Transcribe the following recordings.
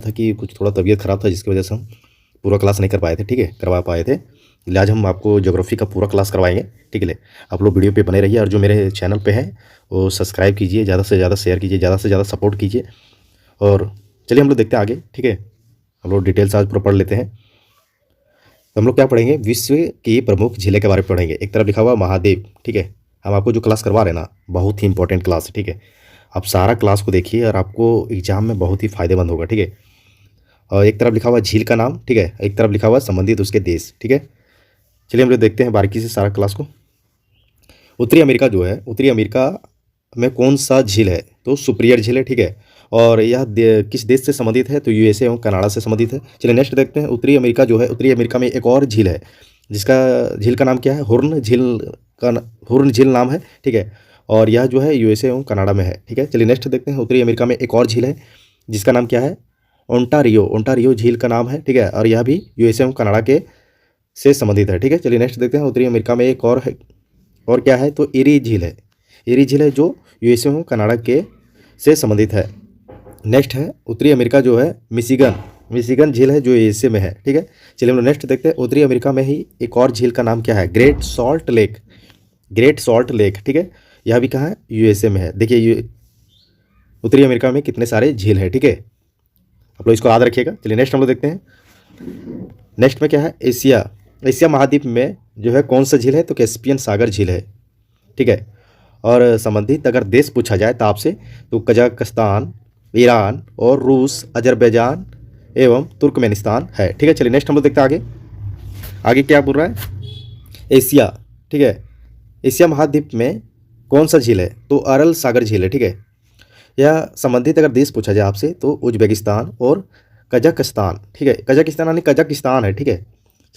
था कि कुछ थोड़ा तबीयत ख़राब था जिसकी वजह से हम पूरा क्लास नहीं कर पाए थे, ठीक है, करवा पाए थे। इसलिए आज हम आपको ज्योग्राफी का पूरा क्लास करवाएंगे, ठीक है। आप लोग वीडियो पे बने रहिए और जो मेरे चैनल पे हैं वो सब्सक्राइब कीजिए, ज़्यादा से ज़्यादा शेयर कीजिए, ज़्यादा से ज़्यादा सपोर्ट कीजिए। और चलिए हम लोग देखते हैं आगे, ठीक है। हम लोग डिटेल्स आज पूरा पढ़ लेते हैं। तो हम लोग क्या पढ़ेंगे, विश्व की प्रमुख झीलें के बारे में पढ़ेंगे। एक तरफ लिखा हुआ महाद्वीप, ठीक है। हम आपको जो क्लास करवा रहे हैं ना, बहुत ही इंपॉर्टेंट क्लास है, ठीक है। आप सारा क्लास को देखिए और आपको एग्जाम में बहुत ही फायदेमंद होगा, ठीक है। और एक तरफ लिखा हुआ झील का नाम, ठीक है, एक तरफ लिखा हुआ संबंधित उसके देश, ठीक है। चलिए हम लोग देखते हैं बारीकी से सारा क्लास को। उत्तरी अमेरिका जो है, उत्तरी अमेरिका में कौन सा झील है, तो सुपीरियर झील है, ठीक है। और यह किस देश से संबंधित है, तो यूएसए एवं कनाडा से संबंधित है। चलिए नेक्स्ट देखते हैं। उत्तरी अमेरिका जो है, उत्तरी अमेरिका में एक और झील है जिसका झील का नाम क्या है, हुर्न झील नाम है, ठीक है। और यह जो है यूएसए एवं कनाडा में है, ठीक है। चलिए नेक्स्ट देखते हैं। उत्तरी अमेरिका में एक और झील है जिसका नाम क्या है, ओंटारियो झील का नाम है, ठीक है। और यह भी यूएसए एवं कनाडा के से संबंधित है, ठीक है। चलिए नेक्स्ट देखते हैं। उत्तरी अमेरिका में एक और है, और क्या है, तो एरी झील है। एरी झील है जो यूएसए एवं कनाडा के से संबंधित है। नेक्स्ट है उत्तरी अमेरिका जो है मिशिगन झील है जो यूएसए में है, ठीक है। चलिए हम लोग नेक्स्ट देखते हैं। उत्तरी अमेरिका में ही एक और झील का नाम क्या है, ग्रेट सॉल्ट लेक, ठीक है। यह भी कहाँ है, यूएसए में है। देखिए उत्तरी अमेरिका में कितने सारे झील है, ठीक है। आप लोग इसको याद रखिएगा। चलिए नेक्स्ट हम लोग देखते हैं। नेक्स्ट में क्या है, एशिया महाद्वीप में जो है कौन सा झील है, तो कैस्पियन सागर झील है, ठीक है। और संबंधित अगर देश पूछा जाए तो आपसे, तो कजाकिस्तान, ईरान और रूस, अजरबैजान एवं तुर्कमेनिस्तान है, ठीक है। चलिए नेक्स्ट हम लोग देखते हैं आगे क्या बोल रहा है, एशिया, ठीक है। एशिया महाद्वीप में कौन सा झील है, तो अरल सागर झील है, ठीक है। यह संबंधित अगर देश पूछा जाए आपसे, तो उज्बेकिस्तान और कजाकिस्तान, ठीक है। कजाकिस्तान है, ठीक है।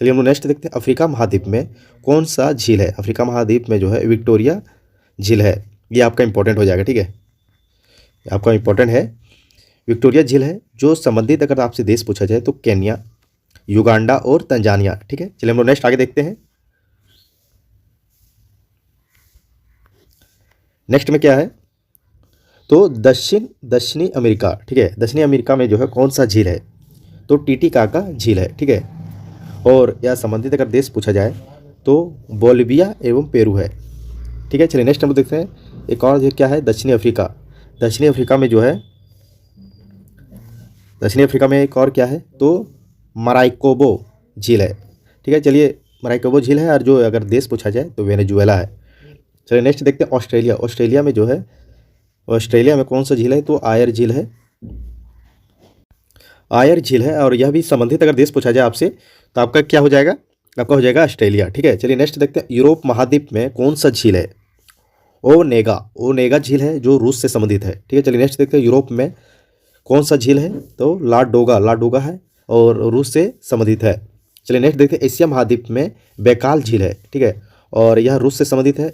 चलिए हम लोग नेक्स्ट देखते हैं। अफ्रीका महाद्वीप में कौन सा झील है, अफ्रीका महाद्वीप में जो है विक्टोरिया झील है। ये आपका इंपॉर्टेंट हो जाएगा, ठीक है। आपका इंपॉर्टेंट है, विक्टोरिया झील है। जो संबंधित अगर आपसे देश पूछा जाए तो केन्या, युगांडा और तंजानिया, ठीक है। चलिए हम लोग नेक्स्ट आगे देखते हैं। नेक्स्ट में क्या है, तो दक्षिणी अमेरिका, ठीक है। दक्षिणी अमेरिका में जो है कौन सा झील है, तो टीटीकाका झील है, ठीक है। और यह संबंधित अगर देश पूछा जाए तो बोलिविया एवं पेरू है, ठीक है। चलिए नेक्स्ट हम देखते हैं। एक और क्या है, दक्षिणी अफ्रीका में जो है, दक्षिणी अफ्रीका में एक और क्या है, तो मराइकोबो झील है, ठीक है। चलिए मराइकोबो झील है। और जो अगर देश पूछा जाए तो वेनेजुएला है। चलिए नेक्स्ट देखते हैं। ऑस्ट्रेलिया में जो है, ऑस्ट्रेलिया में कौन सा झील है, तो आयर झील है। और यह भी संबंधित अगर देश पूछा जाए आपसे तो आपका क्या हो जाएगा, आपका हो जाएगा ऑस्ट्रेलिया, ठीक है। चलिए नेक्स्ट देखते हैं। यूरोप महाद्वीप में कौन सा झील है, ओनेगा झील है जो रूस से संबंधित है, ठीक है। चलिए नेक्स्ट देखते हैं। यूरोप में कौन सा झील है, तो लाडोगा है और रूस से संबंधित है। चलिए नेक्स्ट देखते हैं। एशिया महाद्वीप में बैकाल झील है, ठीक है। और यह रूस से संबंधित है।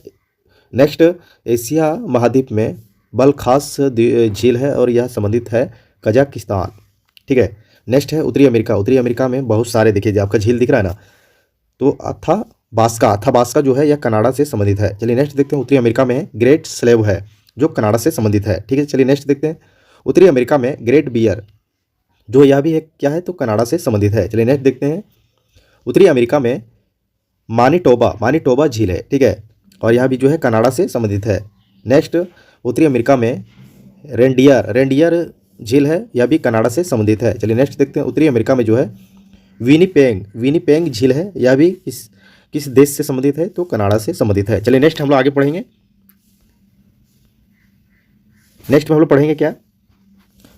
नेक्स्ट, एशिया महाद्वीप में बलखास झील है और यह संबंधित है कजाकिस्तान, ठीक है। नेक्स्ट है उत्तरी अमेरिका में बहुत सारे, देखिए जो आपका झील दिख रहा है ना, तो अथाबास्का जो है यह कनाडा से संबंधित है। चलिए नेक्स्ट देखते हैं। उत्तरी अमेरिका में ग्रेट स्लेव है जो कनाडा से संबंधित है, ठीक है। चलिए नेक्स्ट देखते हैं। उत्तरी अमेरिका में ग्रेट बियर जो यह भी है क्या है, तो कनाडा से संबंधित है। चलिए नेक्स्ट देखते हैं। उत्तरी अमेरिका में मानिटोबा झील है, ठीक है। और यह भी जो है कनाडा से संबंधित है। नेक्स्ट, उत्तरी अमेरिका में रेंडियर झील है, यह भी कनाडा से संबंधित है। चलिए नेक्स्ट देखते हैं। उत्तरी अमेरिका में जो है विनीपेग झील है, यह भी किस देश से संबंधित है, तो कनाडा से संबंधित है। चलिए नेक्स्ट हम लोग आगे पढ़ेंगे। नेक्स्ट में हम लोग पढ़ेंगे क्या,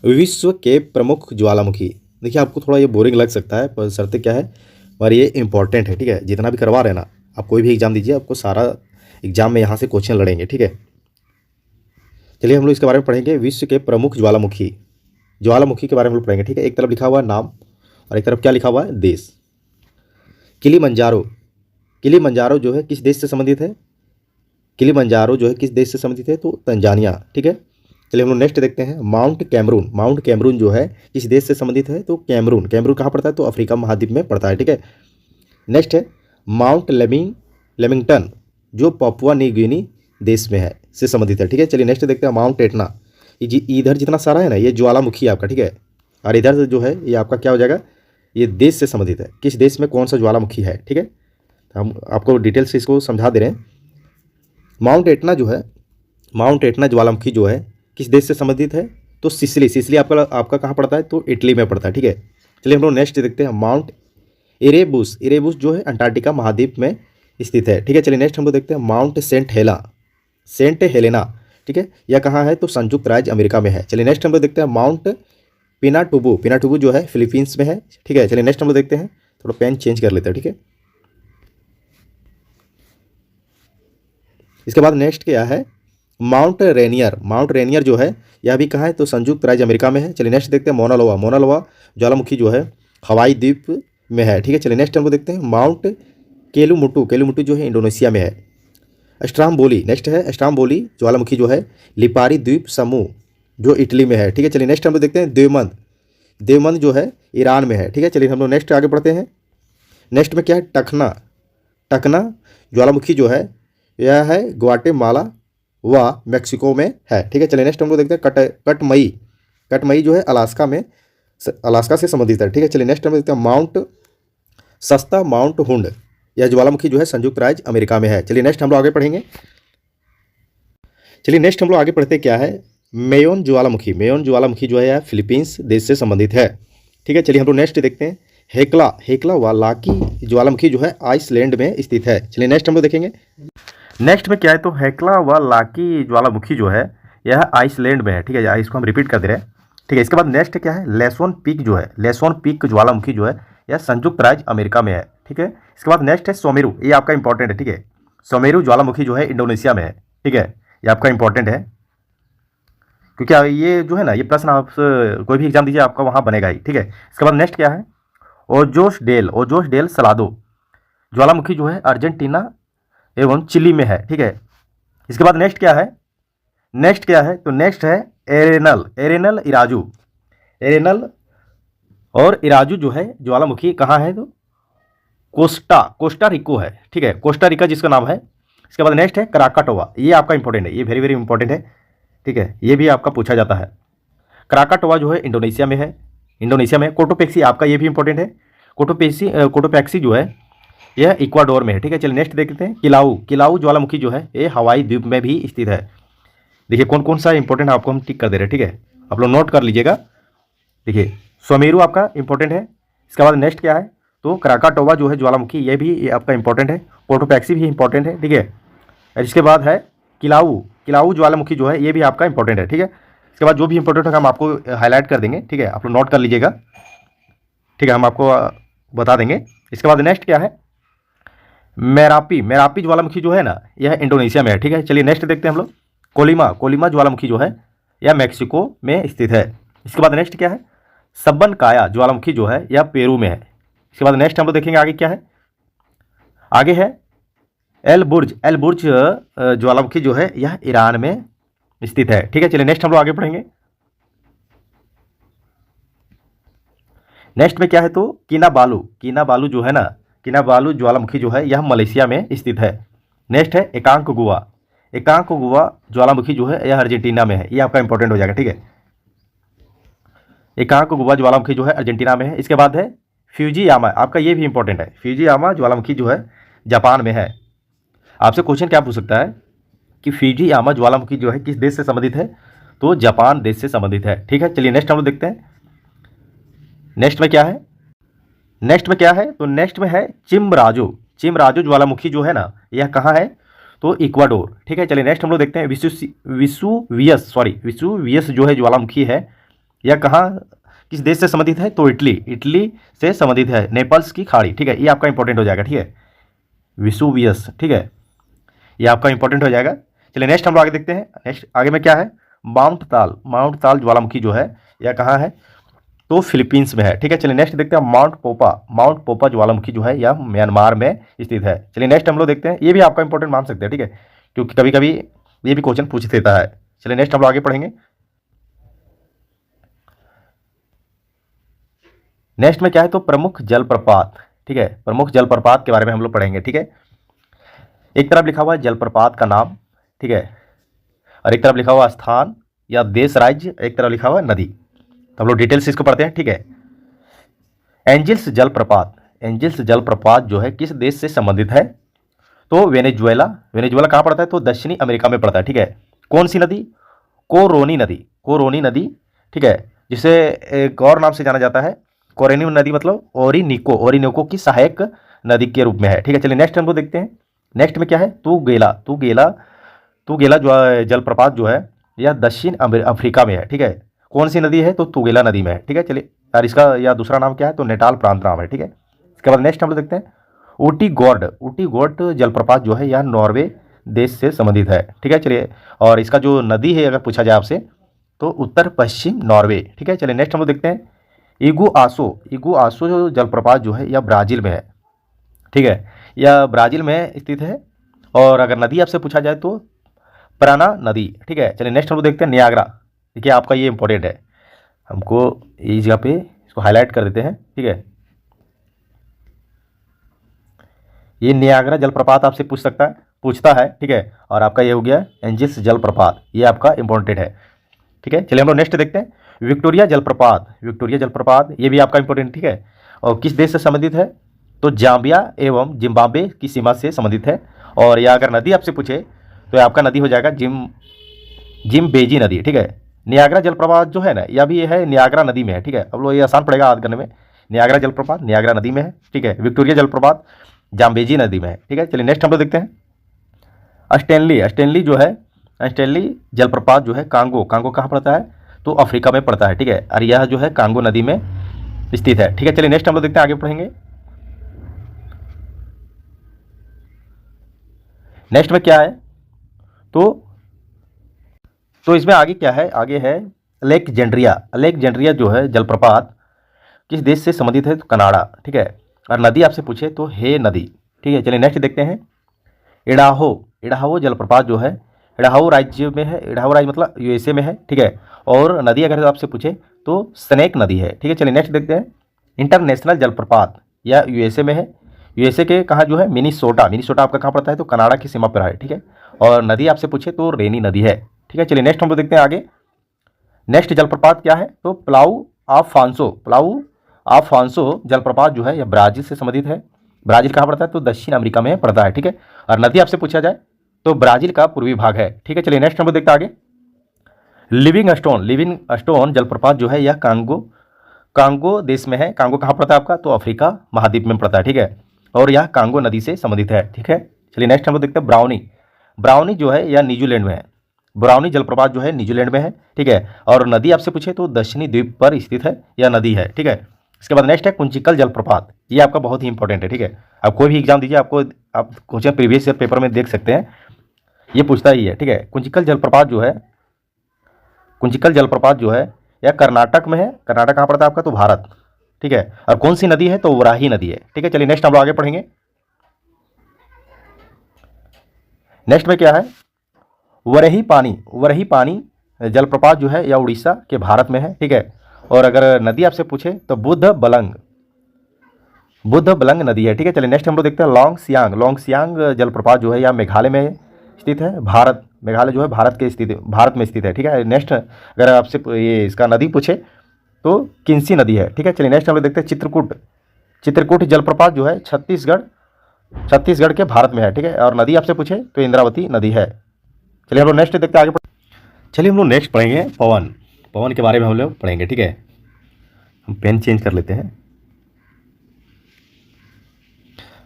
विश्व के प्रमुख ज्वालामुखी। देखिए आपको थोड़ा ये बोरिंग लग सकता है, पर शर्त क्या है, और ये इंपॉर्टेंट है, ठीक है। जितना भी करवा रहे हैं ना, आप कोई भी एग्जाम दीजिए, आपको सारा एग्जाम में यहाँ से क्वेश्चन लड़ेंगे, ठीक है। चलिए हम लोग इसके बारे में पढ़ेंगे। विश्व के प्रमुख ज्वालामुखी के बारे में लोग पढ़ेंगे, ठीक है। एक तरफ लिखा हुआ है नाम और एक तरफ क्या लिखा हुआ है, देश। किलिमंजारो जो है किस देश से संबंधित है, तो तंजानिया, ठीक है। चलिए हम लोग नेक्स्ट देखते हैं। माउंट कैमरून जो है किस देश से संबंधित है, तो कैमरून कहाँ पड़ता है, तो अफ्रीका महाद्वीप में पड़ता है, ठीक है। नेक्स्ट है माउंट लेमिंगटन जो पापुआ न्यू गिनी देश में है से संबंधित है, ठीक है। चलिए नेक्स्ट देखते हैं। माउंट एटना, इधर जितना सारा है ना, ये ज्वालामुखी है आपका, ठीक है। और इधर से जो है ये आपका क्या हो जाएगा, ये देश से संबंधित है, किस देश में कौन सा ज्वालामुखी है। ठीक है, तो हम आपको डिटेल से इसको समझा दे रहे हैं। माउंट एटना जो है, माउंट एटना ज्वालामुखी जो है किस देश से संबंधित है, तो सिसिली। सिसिली आपका कहाँ पड़ता है, तो इटली में पड़ता है। ठीक है, चलिए हम लोग नेक्स्ट देखते हैं। माउंट इरेबुस। इरेबुस जो है अंटार्कटिका महाद्वीप में स्थित है। ठीक है, चलिए नेक्स्ट हम लोग देखते हैं माउंट सेंट हेलेना। ठीक है, यह कहाँ है, तो संयुक्त राज्य अमेरिका में है। चलिए नेक्स्ट हम लोग देखते हैं माउंट पिनाटुबू। पिनाटुबू जो है फिलीपींस में है। ठीक है, चलिए नेक्स्ट हम लोग देखते हैं, थोड़ा पेन चेंज कर लेते हैं। ठीक है, इसके बाद नेक्स्ट क्या है, माउंट रेनियर। माउंट रेनियर जो है यह भी कहाँ है, तो संयुक्त राज्य अमेरिका में है। चलिए नेक्स्ट देखते हैं मोना लोआ। मोना लोआ ज्वालामुखी जो है हवाई द्वीप में है। ठीक है, चलिए नेक्स्ट हम लोग देखते हैं माउंट केलुमुटू। केलुमुटू जो है इंडोनेशिया में है। स्ट्राम्बोली नेक्स्ट है, स्ट्राम्बोली ज्वालामुखी जो है लिपारी द्वीप समूह जो इटली में है। ठीक है, चलिए नेक्स्ट हम लोग देखते हैं देवमंद। देवमंद जो है ईरान में है। ठीक है, चलिए हम लोग नेक्स्ट आगे बढ़ते हैं। नेक्स्ट में क्या है, टखना। टखना ज्वालामुखी जो है यह है ग्वाटेमाला व मेक्सिको में है। ठीक है, चलिए नेक्स्ट हम लोग देखते हैं कटमई। कटमई जो है अलास्का से संबंधित है। ठीक है, चलिए नेक्स्ट हम देखते हैं माउंट सस्ता। माउंट हुंड यह ज्वालामुखी जो है संयुक्त राज्य अमेरिका में है। चलिए नेक्स्ट हम लोग आगे पढ़ेंगे। चलिए नेक्स्ट हम लोग आगे पढ़ते क्या है, मेयोन ज्वालामुखी। मेयोन ज्वालामुखी जो है यह फिलीपींस देश से संबंधित है। ठीक है, चलिए हम लोग नेक्स्ट देखते हैं हेक्ला। हेक्ला व लाकी ज्वालामुखी जो है आइसलैंड में स्थित है। चलिए नेक्स्ट हम लोग देखेंगे। नेक्स्ट में क्या है, तो हेक्ला व लाकी ज्वालामुखी जो है यह आइसलैंड में है। ठीक है, इसको हम रिपीट कर दे रहे हैं। ठीक है, इसके बाद नेक्स्ट क्या है, लेसोन पीक जो है, लेसोन पीक ज्वालामुखी जो है यह संयुक्त राज्य अमेरिका में है। ठीक है, इसके बाद नेक्स्ट है सोमेरु। ये आपका इंपॉर्टेंट है। ठीक है, सोमेरु ज्वालामुखी जो है इंडोनेशिया में है। ठीक है, ये आपका इंपॉर्टेंट है क्योंकि ये जो है ना, ये प्रश्न आप कोई भी एग्जाम दीजिए आपका वहाँ बनेगा ही। ठीक है, इसके बाद नेक्स्ट क्या है, ओजोस डेल सलादो ज्वालामुखी जो है अर्जेंटीना एवं चिली में है। ठीक है, इसके बाद नेक्स्ट क्या है, तो नेक्स्ट है एरेनल इराजू। एरेनल और इराजू जो है ज्वालामुखी कहाँ है, तो कोस्टा रिको है। ठीक है, कोस्टा रिका जिसका नाम है। इसके बाद नेक्स्ट है कराकाटोवा। ये आपका इंपॉर्टेंट है, ये वेरी वेरी इंपॉर्टेंट है। ठीक है, ये भी आपका पूछा जाता है। कराकाटोवा जो है इंडोनेशिया में है। इंडोनेशिया में कोटोपेक्सी आपका, ये भी इंपॉर्टेंट है। कोटोपेक्सी जो है यह इक्वाडोर में है। ठीक है, चलिए नेक्स्ट देखते हैं किलाऊ ज्वालामुखी जो है ये हवाई द्वीप में भी स्थित है। देखिए कौन कौन सा इंपॉर्टेंट है आपको हम टिक कर दे रहे हैं। ठीक है, आप लोग नोट कर लीजिएगा। देखिए सोमेरु आपका इंपॉर्टेंट है। इसके बाद नेक्स्ट क्या है, तो कराकाटोवा जो है ज्वालामुखी ये भी आपका इंपॉर्टेंट है। कोटोपैक्सी भी इंपॉर्टेंट है। ठीक है, और इसके बाद है किलाऊ ज्वालामुखी जो है ये भी आपका इंपॉर्टेंट है। ठीक है, इसके बाद जो भी इंपॉर्टेंट होगा हम आपको हाईलाइट कर देंगे। ठीक है, आप लोग नोट कर लीजिएगा। ठीक है, हम आपको बता देंगे। इसके बाद नेक्स्ट क्या है, मेरापी ज्वालामुखी जो है ना यह इंडोनेशिया में है। ठीक है, चलिए नेक्स्ट देखते हैं हम लोग। कोलिमा ज्वालामुखी जो है यह मैक्सिको में स्थित है। इसके बाद नेक्स्ट क्या है, सब्बन काया ज्वालामुखी जो है यह पेरू में है। इसके बाद नेक्स्ट हम लोग देखेंगे आगे क्या है, आगे है एल बुर्ज ज्वालामुखी जो है यह ईरान में स्थित है। ठीक है, चलिए नेक्स्ट हम लोग आगे पढ़ेंगे। नेक्स्ट में क्या है, तो कीनाबालू जो है ना, कीनाबालू ज्वालामुखी जो है यह मलेशिया में स्थित है। नेक्स्ट है एकांक गुआ ज्वालामुखी जो है यह अर्जेंटीना में है। ये आपका इंपॉर्टेंट हो जाएगा। ठीक है, एकांक गुआ ज्वालामुखी जो है अर्जेंटीना में है। इसके बाद है फ्यूजियामा, आपका ये भी इंपॉर्टेंट है। फ्यूजियामा ज्वालामुखी जो है जापान में है। आपसे क्वेश्चन क्या पूछ सकता है कि फ्यूजियामा ज्वालामुखी जो है किस देश से संबंधित है, तो जापान देश से संबंधित है। ठीक है, चलिए नेक्स्ट हम लोग देखते हैं। नेक्स्ट में क्या है, तो नेक्स्ट में है चिमराजो ज्वालामुखी जो है ना यह कहाँ है, तो इक्वाडोर। ठीक है, चलिए नेक्स्ट हम लोग देखते हैं विसुवियस जो है ज्वालामुखी है यह कहाँ किस देश से संबंधित है, तो इटली से संबंधित है, नेपाल्स की खाड़ी। ठीक है, ये आपका इंपॉर्टेंट हो जाएगा। ठीक है, विसुवियस। ठीक है, ये आपका इंपॉर्टेंट हो जाएगा। चलिए नेक्स्ट हम लोग आगे देखते हैं। नेक्स्ट आगे में क्या है, माउंट ताल ज्वालामुखी जो है यह कहाँ है, तो फिलीपींस में है। ठीक है, चलिए नेक्स्ट देखते हैं माउंट पोपा ज्वालामुखी जो है यह म्यांमार में स्थित है। चलिए नेक्स्ट हम लोग देखते हैं, ये भी आपका इंपॉर्टेंट मान सकते हैं। ठीक है, क्योंकि कभी कभी ये भी क्वेश्चन पूछ देता है। चलिए नेक्स्ट हम लोग आगे पढ़ेंगे। नेक्स्ट में क्या है, तो प्रमुख जलप्रपात। ठीक है, प्रमुख जलप्रपात के बारे में हम लोग पढ़ेंगे। ठीक है, एक तरफ लिखा हुआ है जलप्रपात का नाम। ठीक है, और एक तरफ लिखा हुआ स्थान या देश राज्य, एक तरफ लिखा हुआ है नदी। तो हम लोग डिटेल से इसको पढ़ते हैं, ठीक है। एंजिल्स जलप्रपात, एंजिल्स जलप्रपात जो है किस देश से संबंधित है? तो वेनेजुएला। वेनेजुएला कहाँ पड़ता है? तो दक्षिणी अमेरिका में पड़ता है, ठीक है। कौन सी नदी? कोरोनी नदी, कोरोनी नदी, ठीक है, जिसे एक और नाम से जाना जाता है कोरोनी नदी, मतलब ओरिनिको, ओरिनिको की सहायक नदी के रूप में है, ठीक है। चलिए नेक्स्ट हम लोग देखते हैं। नेक्स्ट में क्या है? तुगेला, तुगेला, तुगेला जो जलप्रपात जो है यह दक्षिण अफ्रीका में है, ठीक है। कौन सी नदी है? तो तुगेला नदी में है, ठीक है। चलिए, और इसका या दूसरा नाम क्या है? तो नेटाल प्रांत नाम है, ठीक है। इसके बाद नेक्स्ट हम लोग देखते हैं ऊटी गोर्ड, ऊटी गोर्ड जलप्रपात जो है यह नॉर्वे देश से संबंधित है, ठीक है। चलिए, और इसका जो नदी है अगर पूछा जाए आपसे तो उत्तर पश्चिम नॉर्वे, ठीक है। चलिए नेक्स्ट हम लोग देखते हैं इगुआसो, इगुआसो जो जलप्रपात जो है यह ब्राज़ील में है, ठीक है। यह ब्राज़ील में स्थित है। और अगर नदी आपसे पूछा जाए तो पराना नदी, ठीक है। चलिए नेक्स्ट हम लोग देखते हैं नियाग्रा। देखिए आपका ये इंपॉर्टेंट है, हमको इस जगह पे इसको हाईलाइट कर देते हैं, ठीक है। ये नियाग्रा जलप्रपात आपसे पूछता है, ठीक है। और आपका ये हो गया एंजिल्स जलप्रपात, ये आपका इंपॉर्टेंट है, ठीक है। चलिए हम लोग नेक्स्ट देखते हैं विक्टोरिया जलप्रपात, विक्टोरिया जलप्रपात ये भी आपका इंपॉर्टेंट, ठीक है। और किस देश से संबंधित है? तो जाम्बिया एवं जिम्बाब्वे की सीमा से संबंधित है। और यह अगर नदी आपसे पूछे तो आपका नदी हो जाएगा जिम्बेजी नदी, ठीक है। नियाग्रा जलप्रपात जो है ना, यह भी है नियाग्रा नदी में है, ठीक है। अब लोग ये आसान पड़ेगा याद करने में। नियाग्रा जलप्रपात नियाग्रा नदी में है, ठीक है। विक्टोरिया जलप्रपात जाम्बेजी नदी में है, ठीक है। चलिए नेक्स्ट हम लोग देखते हैं स्टैनली, स्टैनली जो है, स्टैनली जलप्रपात जो है कांगो, कांगो कहाँ पड़ता है? तो अफ्रीका में पड़ता है, ठीक है। और यह जो है कांगो नदी में स्थित है, ठीक है। चलिए नेक्स्ट हम लोग देखते हैं, आगे पढ़ेंगे। नेक्स्ट में क्या है? तो इसमें आगे क्या है? आगे है अलेक्जेंड्रिया, अलेक्जेंड्रिया जो है जलप्रपात किस देश से संबंधित है? तो कनाडा, ठीक है। और नदी आपसे पूछे तो हे नदी, ठीक है। चलिए नेक्स्ट देखते हैं इडाहो, इडाहो जलप्रपात जो है इडाहो राज्य में है, इडाहो राज्य मतलब यूएसए में है, ठीक है। और नदी अगर आपसे पूछे तो स्नेक नदी है, ठीक है। चलिए नेक्स्ट देखते हैं इंटरनेशनल जलप्रपात, यह यूएसए में है। यूएसए के कहाँ जो है? मिनीसोटा, मिनीसोटा आपका कहाँ पड़ता है? तो कनाडा की सीमा पर है, ठीक है। और नदी आपसे पूछे तो रेनी नदी है, ठीक है। चलिए नेक्स्ट हम लोग देखते हैं आगे। नेक्स्ट जलप्रपात क्या है? तो प्लाऊ आफांसो, प्लाऊ आफांसो जलप्रपात जो है यह ब्राज़ील से संबंधित है। ब्राज़ील कहाँ पड़ता है? तो दक्षिण अमेरिका में पड़ता है, ठीक है। और नदी आपसे पूछा जाए तो ब्राज़ील का पूर्वी भाग है, ठीक है। चलिए नेक्स्ट हम लोग देखते हैं आगे। लिविंगस्टोन, लिविंगस्टोन जलप्रपात जो है यह कांगो, कांगो देश में है। कांगो कहाँ पड़ता है आपका? तो अफ्रीका महाद्वीप में पड़ता है, ठीक है। और यह कांगो नदी से संबंधित है, ठीक है। चलिए नेक्स्ट हम लोग देखते हैं ब्राउनी, ब्राउनी जो है यह न्यूजीलैंड में है। ब्राउनी जलप्रपात जो है न्यूजीलैंड में है, ठीक है। और नदी आपसे पूछे तो दक्षिणी द्वीप पर स्थित है, यह नदी है, ठीक है। इसके बाद नेक्स्ट है कुंचिकल जलप्रपात, ये आपका बहुत ही इंपॉर्टेंट है, ठीक है। आप कोई भी एग्जाम दीजिए, आपको आप क्वेश्चन प्रीवियस ईयर पेपर में देख सकते हैं, ये पूछता ही है, ठीक है। कुंचिकल जलप्रपात जो है, कुंचिकल जलप्रपात जो है यह कर्नाटक में है। कर्नाटक कहाँ पड़ता है आपका? तो भारत, ठीक है। और कौन सी नदी है? तो वराही नदी है, ठीक है। चलिए नेक्स्ट हम लोग आगे पढ़ेंगे। नेक्स्ट में क्या है? वरही पानी, वरही पानी जलप्रपात जो है यह उड़ीसा के भारत में है, ठीक है। और अगर नदी आपसे पूछे तो बुद्ध बलंग, बुद्ध बलंग नदी है, ठीक है। चलिए नेक्स्ट हम लोग देखते हैं लॉन्ग सियांग, लॉन्ग सियांग जलप्रपात जो है यह मेघालय में स्थित है। भारत, मेघालय जो है भारत में स्थित है, ठीक है। नेक्स्ट अगर आपसे ये इसका नदी पूछे तो किन्सी नदी है, ठीक है। चलिए नेक्स्ट हम लोग देखते हैं चित्रकूट, चित्रकूट जलप्रपात जो है छत्तीसगढ़ के भारत में है, ठीक है। और नदी आपसे पूछे तो इंद्रावती नदी है। चलिए हम लोग नेक्स्ट देखते हैं आगे। चलिए हम लोग नेक्स्ट पढ़ेंगे पवन, पवन के बारे में हम लोग पढ़ेंगे, ठीक है। हम पेन चेंज कर लेते हैं,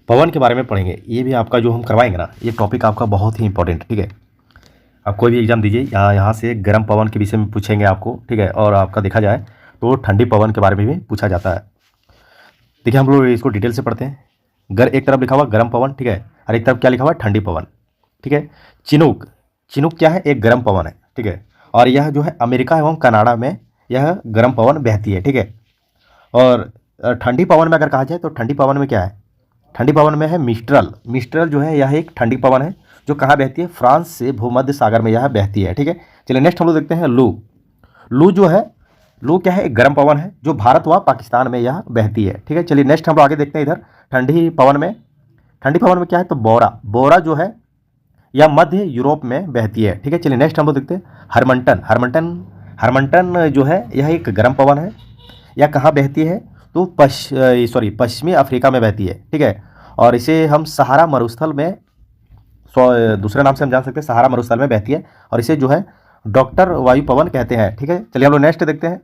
पवन के बारे में पढ़ेंगे। ये भी आपका जो हम करवाएंगे ना, ये टॉपिक आपका बहुत ही इंपॉर्टेंट, ठीक है। आप कोई भी एग्जाम दीजिए, यहाँ से गर्म पवन के विषय में पूछेंगे आपको, ठीक है। और आपका देखा जाए तो ठंडी पवन के बारे में भी पूछा जाता है। देखिए हम लोग इसको डिटेल से पढ़ते हैं। एक तरफ लिखा हुआ गर्म पवन, ठीक है, और एक तरफ क्या लिखा हुआ? ठंडी पवन, ठीक है। चिनूक, चिनूक क्या है? एक गर्म पवन है, ठीक है। और यह जो है अमेरिका एवं कनाडा में यह गर्म पवन बहती है, ठीक है। और ठंडी पवन में अगर कहा जाए तो ठंडी पवन में क्या है? ठंडी पवन में है मिस्ट्रल, मिस्ट्रल जो है यह एक ठंडी पवन है जो कहाँ बहती है? फ्रांस से भूमध्य सागर में यह बहती है, ठीक है। चलिए नेक्स्ट हम लोग देखते हैं लू, लू जो है, लू क्या है? एक गर्म पवन है जो भारत व पाकिस्तान में यह बहती है, ठीक है। चलिए नेक्स्ट हम लोग आगे देखते हैं इधर ठंडी पवन में, ठंडी पवन में क्या है? तो बोरा, बोरा जो है यह मध्य यूरोप में बहती है, ठीक है। चलिए नेक्स्ट हम लोग देखते हैं हरमंटन, हरमंटन हरमंटन जो है यह एक गर्म पवन है। यह कहाँ बहती है? तो पश्चिमी अफ्रीका में बहती है, ठीक है। और इसे हम सहारा मरुस्थल में, दूसरे नाम से हम जान सकते हैं, सहारा मरुस्थल में बहती है। और इसे जो है डॉक्टर वायु पवन कहते हैं, ठीक है। चलिए हम लोग नेक्स्ट देखते हैं।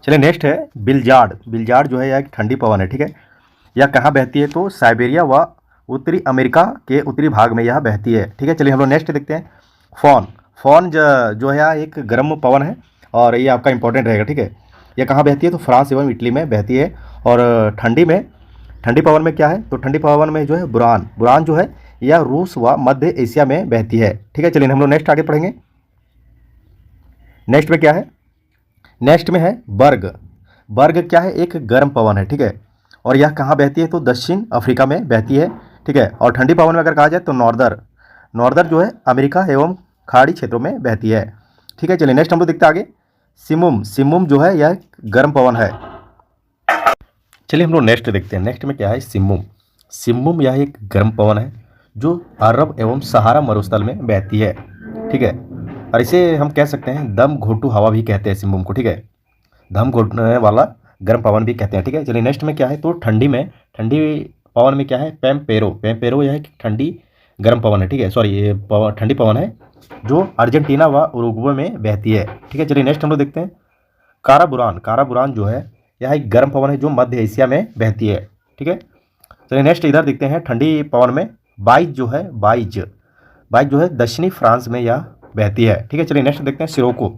चलिए नेक्स्ट है बिलजार्ड। बिलजार्ड जो है यह एक ठंडी पवन है, ठीक है। यह कहाँ बहती है? तो साइबेरिया व उत्तरी अमेरिका के उत्तरी भाग में यह बहती है, ठीक है। चलिए हम लोग नेक्स्ट देखते हैं। फॉन। फॉन जो है यह एक गर्म पवन है और ये आपका इंपॉर्टेंट रहेगा, ठीक है। यह कहाँ बहती है? तो फ्रांस एवं इटली में बहती है। और ठंडी पवन में क्या है? तो ठंडी पवन में जो है बुरान। बुरान जो है यह रूस व मध्य एशिया में बहती है, ठीक है। चलिए हम लोग नेक्स्ट आगे पढ़ेंगे। नेक्स्ट में क्या है? नेक्स्ट में है बर्ग। बर्ग क्या है? एक गर्म पवन है, ठीक है। और यह कहाँ बहती है? तो दक्षिण अफ्रीका में बहती है, ठीक है। और ठंडी पवन में अगर कहा जाए तो नॉर्दर जो है अमेरिका एवं खाड़ी क्षेत्रों में बहती है, ठीक है। चलिए नेक्स्ट हम लोग देखते हैं आगे। सिमुम जो है यह गर्म पवन है। चलिए हम लोग नेक्स्ट देखते हैं। नेक्स्ट में क्या है? सिमुम यह एक गर्म पवन है जो अरब एवं सहारा मरुस्थल में बहती है, ठीक है। और इसे हम कह सकते हैं दम घोटू हवा भी कहते हैं सिमुम को, ठीक है। दम घोटने वाला गर्म पवन भी कहते हैं, ठीक है। चलिए नेक्स्ट में क्या है? तो ठंडी पवन में क्या है? पेम्पेरो यह एक ठंडी गर्म पवन है, ठीक है। सॉरी, ये ठंडी पवन है जो अर्जेंटीना व उरुग्वे में बहती है, ठीक है। चलिए नेक्स्ट हम लोग देखते हैं। काराबुरान जो है यह एक गर्म पवन है जो मध्य एशिया में बहती है, ठीक है। चलिए नेक्स्ट इधर देखते हैं। ठंडी पवन में बाइज जो है दक्षिणी फ्रांस में यह बहती है, ठीक है। चलिए नेक्स्ट देखते हैं। सिरोको।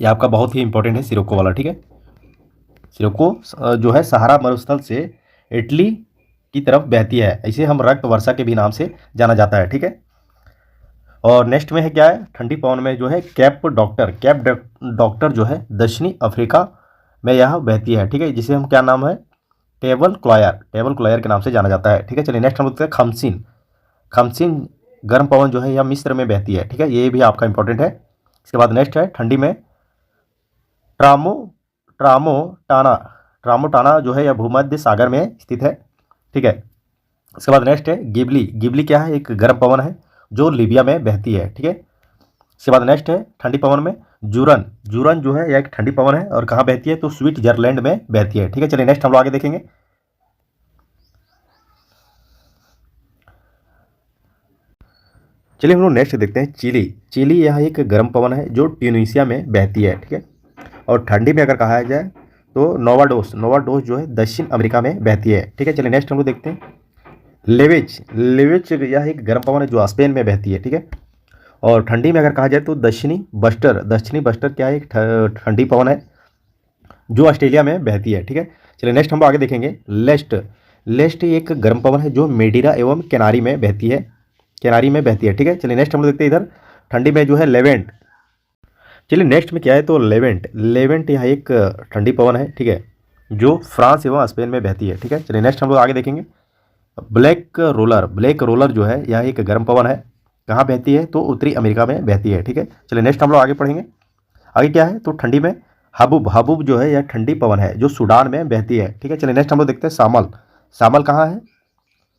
यह आपका बहुत ही इंपॉर्टेंट है सिरोको वाला, ठीक है। सिरोको जो है सहारा मरुस्थल से इटली की तरफ बहती है। इसे हम रक्त वर्षा के भी नाम से जाना जाता है, ठीक है। और नेक्स्ट में है क्या है? ठंडी पवन में जो है कैप डॉक्टर जो है दक्षिणी अफ्रीका में यह बहती है, ठीक है। जिसे हम क्या नाम है? टेबल क्लॉयर के नाम से जाना जाता है, ठीक है। चलिए नेक्स्ट हम देखते हैं। खमसिन गर्म पवन जो है यह मिस्र में बहती है, ठीक है। ये भी आपका इंपॉर्टेंट है। इसके बाद नेक्स्ट है ठंडी में ट्रामोटाना जो है यह भूमध्य सागर में स्थित है, ठीक है। इसके बाद नेक्स्ट है गिबली क्या है? एक गर्म पवन है जो लीबिया में बहती है, ठीक है। इसके बाद नेक्स्ट है ठंडी पवन में जूरन जो है यह एक ठंडी पवन है और कहाँ बहती है? तो स्विट्जरलैंड में बहती है, ठीक है। चलिए नेक्स्ट हम लोग आगे देखेंगे। चलिए हम लोग नेक्स्ट देखते हैं। चिली यह एक गर्म पवन है जो ट्यूनीशिया में बहती है, ठीक है। और ठंडी में अगर कहा जाए तो नोवाडोस जो है दक्षिण अमेरिका में बहती है, ठीक है। चलिए नेक्स्ट हम लोग देखते हैं। लेवेज यह एक गर्म पवन है जो स्पेन में बहती है, ठीक है। और ठंडी में अगर कहा जाए तो दक्षिणी बस्टर क्या है? एक ठंडी पवन है जो ऑस्ट्रेलिया में बहती है, ठीक है। चलिए नेक्स्ट हम लोग आगे देखेंगे। लेस्ट एक गर्म पवन है जो मेडिरा एवं केनारी में बहती है, ठीक है। चलिए नेक्स्ट हम लोग देखते हैं इधर। ठंडी में जो है लेवेंट। चलिए नेक्स्ट में क्या है? तो लेवेंट यह एक ठंडी पवन है, ठीक है, जो फ्रांस एवं स्पेन में बहती है, ठीक है। चलिए नेक्स्ट हम लोग आगे देखेंगे। ब्लैक रोलर जो है यह एक गर्म पवन है। कहाँ बहती है? तो उत्तरी अमेरिका में बहती है, ठीक है। चलिए नेक्स्ट हम लोग आगे पढ़ेंगे। आगे क्या है? तो ठंडी में हबूब जो है यह ठंडी पवन है जो सूडान में बहती है, ठीक है। चलिए नेक्स्ट हम लोग देखते हैं। सामल कहाँ है?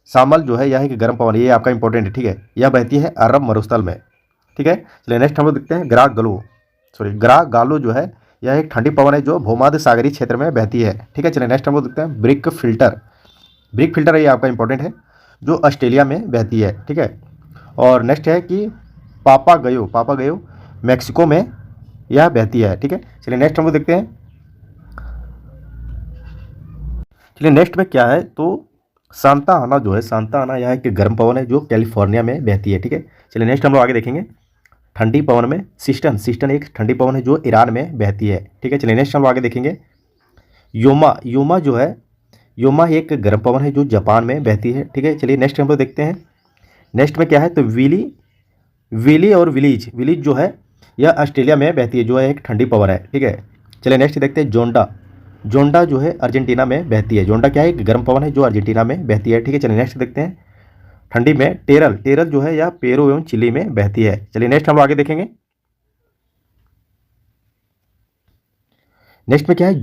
सामल जो है यह एक गर्म पवन है, ये आपका इंपॉर्टेंट है, ठीक है। यह बहती है अरब मरुस्थल में, ठीक है। चलिए नेक्स्ट हम लोग देखते हैं। ग्रा गालो जो है यह एक ठंडी पवन है जो भूमध्य सागरीय क्षेत्र में बहती है, ठीक है। चलिए नेक्स्ट हम लोग देखते हैं। ब्रिक फिल्टर ये आपका इंपॉर्टेंट है जो ऑस्ट्रेलिया में बहती है, ठीक है। और नेक्स्ट है कि पापा गयो मैक्सिको में यह बहती है, ठीक है। चलिए नेक्स्ट हम लोग देखते हैं। चलिए नेक्स्ट में क्या है? तो सांता आना यह एक गर्म पवन है जो कैलिफोर्निया में बहती है, ठीक है। चलिए नेक्स्ट हम लोग आगे देखेंगे। ठंडी पवन में सिस्टन एक ठंडी पवन है जो ईरान में बहती है, ठीक है। चलिए नेक्स्ट हम लोग आगे देखेंगे। योमा एक गर्म पवन है जो जापान में बहती है, ठीक है। चलिए नेक्स्ट हम लोग देखते हैं। नेक्स्ट में क्या है? तो विली और विलीज जो है यह ऑस्ट्रेलिया में बहती है, जो है एक ठंडी पवन है, ठीक है। चलिए नेक्स्ट देखते हैं। जोंडा जो है अर्जेंटीना में बहती है। जोंडा क्या है? एक गर्म पवन है जो अर्जेंटीना में बहती है, ठीक है। चलिए नेक्स्ट देखते हैं। ठंडी में टेरल जो है यह पेरू एवं चिली में बहती है। चलिए नेक्स्ट हम आगे देखेंगे। नेक्स्ट में क्या है?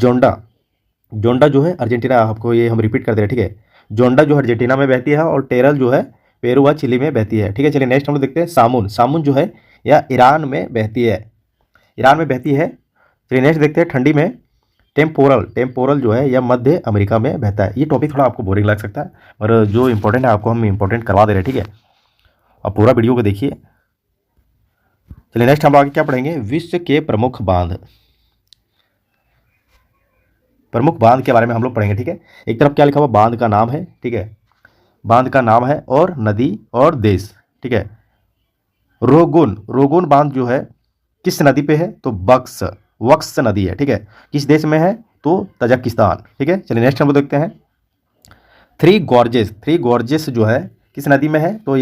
जोंडा जो है अर्जेंटीना, आपको ये हम रिपीट कर दे रहे हैं, ठीक है। जोंडा जो अर्जेंटीना में बहती है और टेरल जो है पेरू व चिली में बहती है, ठीक है। चलिए नेक्स्ट हम लोग देखते हैं। सामुन जो है यह ईरान में बहती है, चलिए नेक्स्ट देखते हैं, ठंडी में टेम्पोरल, टेम्पोरल जो है यह मध्य अमेरिका में बहता है। ये टॉपिक थोड़ा आपको बोरिंग लग सकता है, और जो इंपॉर्टेंट है आपको हम इंपॉर्टेंट करवा दे रहे हैं, ठीक है। अब पूरा वीडियो को देखिए। चलिए नेक्स्ट हम आगे क्या पढ़ेंगे, विश्व के प्रमुख बांध, प्रमुख बांध के बारे में हम लोग पढ़ेंगे, ठीक है। एक तरफ क्या लिखा हुआ, बांध का नाम है, ठीक है, बांध का नाम है और नदी और देश, ठीक है। रोगुन, रोगुन बांध जो है किस नदी पे है, तो बक्स, वक्स नदी है, ठीक है। किस देश में है, तो तजाकिस्तान, ठीक है। चलिए नेक्स्ट हम लोग देखते हैं, थ्री गॉर्जेस, थ्री गॉर्जेस जो है किस नदी में है, तो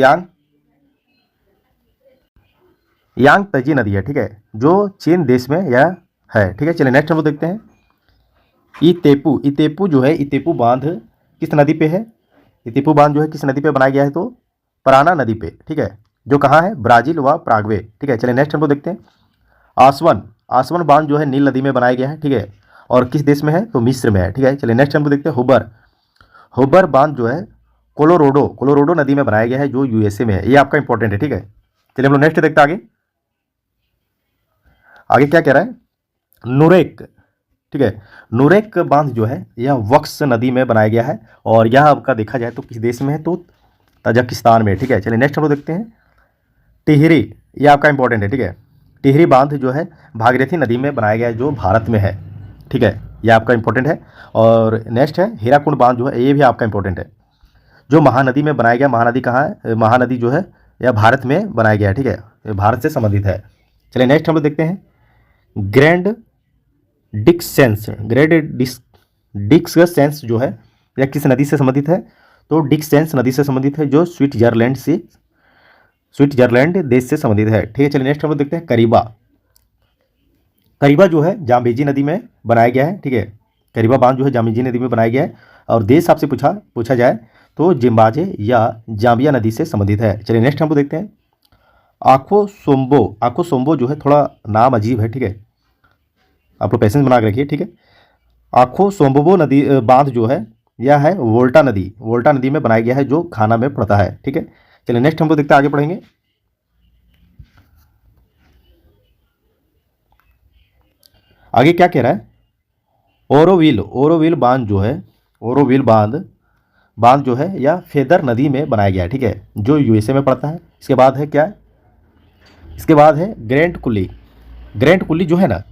यांग तजी नदी है, ठीक है, जो चीन देश में यह है, ठीक है। चलिए नेक्स्ट हम लोग देखते हैं, इतेपू, इतेपू जो है, इतेपू बांध किस नदी पे है, इतेपू बांध जो है किस नदी पे बनाया गया है, तो पराना नदी पे, ठीक है, जो कहाँ है, ब्राजील व प्रागवे, ठीक है। चलिए नेक्स्ट हम लोग देखते हैं, आसवन, आसवन बांध जो है नील नदी में बनाया गया है, ठीक है, और किस देश में है, तो मिस्र में है, ठीक है। चलिए नेक्स्ट हम लोग देखते हैं, हुबर, हुबर बांध जो है कोलोराडो, कोलोराडो नदी में बनाया गया है, जो यूएसए में है। ये आपका इंपॉर्टेंट है, ठीक है। चलिए हम लोग नेक्स्ट देखते हैं आगे, आगे क्या कह रहा है, नुरेक, ठीक है, नुरेक बांध जो है यह वक्स नदी में बनाया गया है, और यह आपका देखा जाए तो किस देश में है, तो तजाकिस्तान में, ठीक है। चलिए नेक्स्ट हम लोग देखते हैं, टिहरी, ये आपका इंपॉर्टेंट है, ठीक है, टिहरी बांध जो है भागीरथी नदी में बनाया गया है, जो भारत में है, ठीक है, ये आपका इंपॉर्टेंट है। और नेक्स्ट है हीराकुंड बांध जो है, ये भी आपका इंपॉर्टेंट है, जो महानदी में बनाया गया, महानदी कहाँ है, महानदी जो है यह भारत में बनाया गया है, ठीक है, ये भारत से संबंधित है। चलिए नेक्स्ट हम लोग देखते हैं, ग्रैंड डिक्सेंस, ग्रेट डिक्सेंस जो है यह किस नदी से संबंधित है, तो डिक्सेंस नदी से संबंधित है, जो स्विट्जरलैंड देश से संबंधित है, ठीक है। चलिए नेक्स्ट हम लोग देखते हैं, करीबा, करीबा जो है जाम्बेजी नदी में बनाया गया है, ठीक है, करीबा बांध जो है जाम्बेजी नदी में बनाया गया है, और देश आपसे पूछा जाए तो जिम्बाब्वे या जाम्बिया नदी से संबंधित है। चलिए नेक्स्ट हम लोग देखते हैं, आखो सोम्बो, आखो सोम्बो जो है थोड़ा नाम अजीब है, ठीक है, आप लोग पैसेंस बना के रखिए, ठीक है। आखो सोम्बो नदी बांध जो है यह है वोल्टा नदी, वोल्टा नदी में बनाया गया है, जो घाना में पड़ता है, ठीक है। चलिए नेक्स्ट हम लोग देखते हैं, आगे पढ़ेंगे, आगे क्या कह रहा है, ओरोविल, ओरोविल बांध जो है, ओरोविल बांध जो है यह फेदर नदी में बनाया गया है, ठीक है, जो यूएसए में पड़ता है। इसके बाद है क्या, इसके बाद है ग्रैंड कुली, ग्रैंड कुली जो है ना,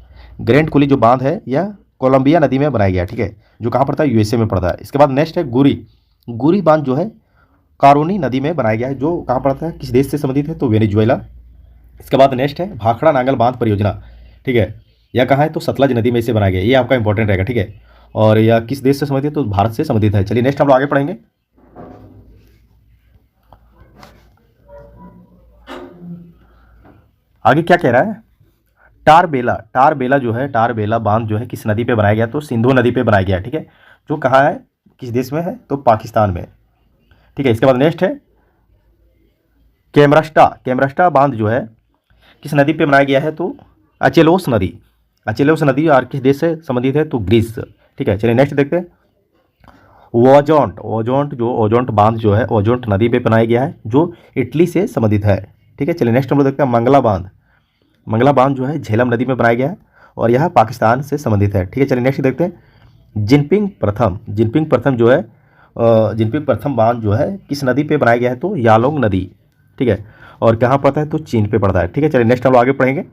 ग्रैंड कुली जो बांध है यह कोलंबिया नदी में बनाया गया है, ठीक है, जो कहाँ पड़ता है, यूएसए में पड़ता है। इसके बाद नेक्स्ट है गुरी, गुरी बांध जो है कारोनी नदी में बनाया गया है, जो कहाँ पड़ता है, किस देश से संबंधित है, तो वेनेजुएला। इसके बाद नेक्स्ट है भाखड़ा नांगल बांध परियोजना, ठीक है, यह कहाँ है, तो सतलज नदी में इसे बनाया गया है, ये आपका इंपॉर्टेंट रहेगा, ठीक है, और यह किस देश से संबंधित है, तो भारत से संबंधित है। चलिए नेक्स्ट हम लोग आगे पढ़ेंगे, आगे क्या कह रहा है, टारबेला, टारबेला जो है, टारबेला बांध जो है किस नदी पे बनाया गया, तो सिंधु नदी पे बनाया गया है, ठीक है, जो कहाँ है, किस देश में है, तो पाकिस्तान में, ठीक है। इसके बाद नेक्स्ट है कैमरस्टा, कैमरस्टा बांध जो है किस नदी पे बनाया गया है, तो अचेलोस नदी, अचेलोस नदी और किस देश से संबंधित है, तो ग्रीस, ठीक है। चलिए नेक्स्ट देखते हैं, ओजोंट, ओजोंट जो ओजोंट बांध जो है ओजोंट नदी पे बनाया गया है, जो इटली से संबंधित है, ठीक है। चलिए नेक्स्ट हम लोग देखते हैं, मंगला बांध, मंगला बांध जो है झेलम नदी में बनाया गया है, और यह पाकिस्तान से संबंधित है, ठीक है। चलिए नेक्स्ट देखते हैं, जिनपिंग प्रथम, जिनपिंग प्रथम जो है जिनपिंग प्रथम बांध जो है किस नदी पे बनाया गया है, तो यालोंग नदी, ठीक है, और कहाँ पड़ता है, तो चीन पे पड़ता है, ठीक है। चलिए नेक्स्ट हम लोग आगे पढ़ेंगे,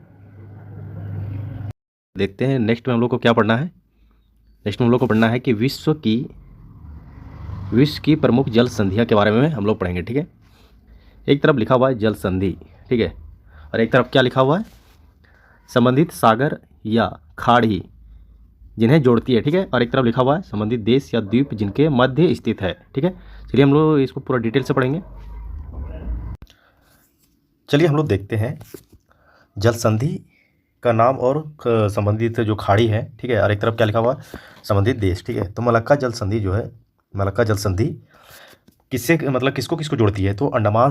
देखते हैं नेक्स्ट में हम लोग को क्या पढ़ना है, नेक्स्ट में हम लोग को पढ़ना है कि विश्व की प्रमुख जल संधियाँ के बारे में हम लोग पढ़ेंगे, ठीक है। एक तरफ लिखा हुआ है जल संधि, ठीक है, और एक तरफ क्या लिखा हुआ है, संबंधित सागर या खाड़ी जिन्हें जोड़ती है, ठीक है, और एक तरफ लिखा हुआ है संबंधित देश या द्वीप जिनके मध्य स्थित है, ठीक है। चलिए हम लोग इसको पूरा डिटेल से पढ़ेंगे। चलिए हम लोग देखते हैं जल संधि का नाम और संबंधित जो खाड़ी है, ठीक है, और एक तरफ क्या लिखा हुआ है, संबंधित देश, ठीक है। तो मलक्का जल संधि जो है, मलक्का जल संधि किससे, मतलब किसको किसको जोड़ती है, तो अंडमान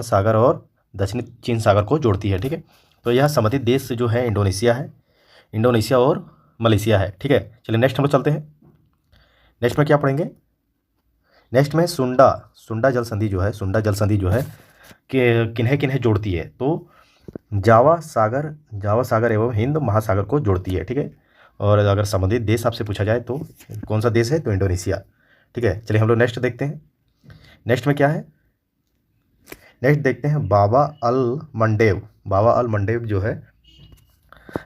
सागर और दक्षिणी चीन सागर को जोड़ती है, ठीक है। तो यह संबंधित देश जो है इंडोनेशिया और मलेशिया है, ठीक है। चलिए नेक्स्ट हम लोग चलते हैं, नेक्स्ट में क्या पढ़ेंगे, नेक्स्ट में सुंडा जल संधि जो है, सुंडा जल संधि जो है कि किन्हें किन्हें जोड़ती है, तो जावा सागर एवं हिंद महासागर को जोड़ती है, ठीक है। और अगर संबंधित देश आपसे पूछा जाए तो कौन सा देश है, तो इंडोनेशिया, ठीक है। चलिए हम लोग नेक्स्ट देखते हैं। नेक्स्ट में क्या है, नेक्स्ट देखते हैं बाबा अल मंडेव। बाबा अल मंडेव जो है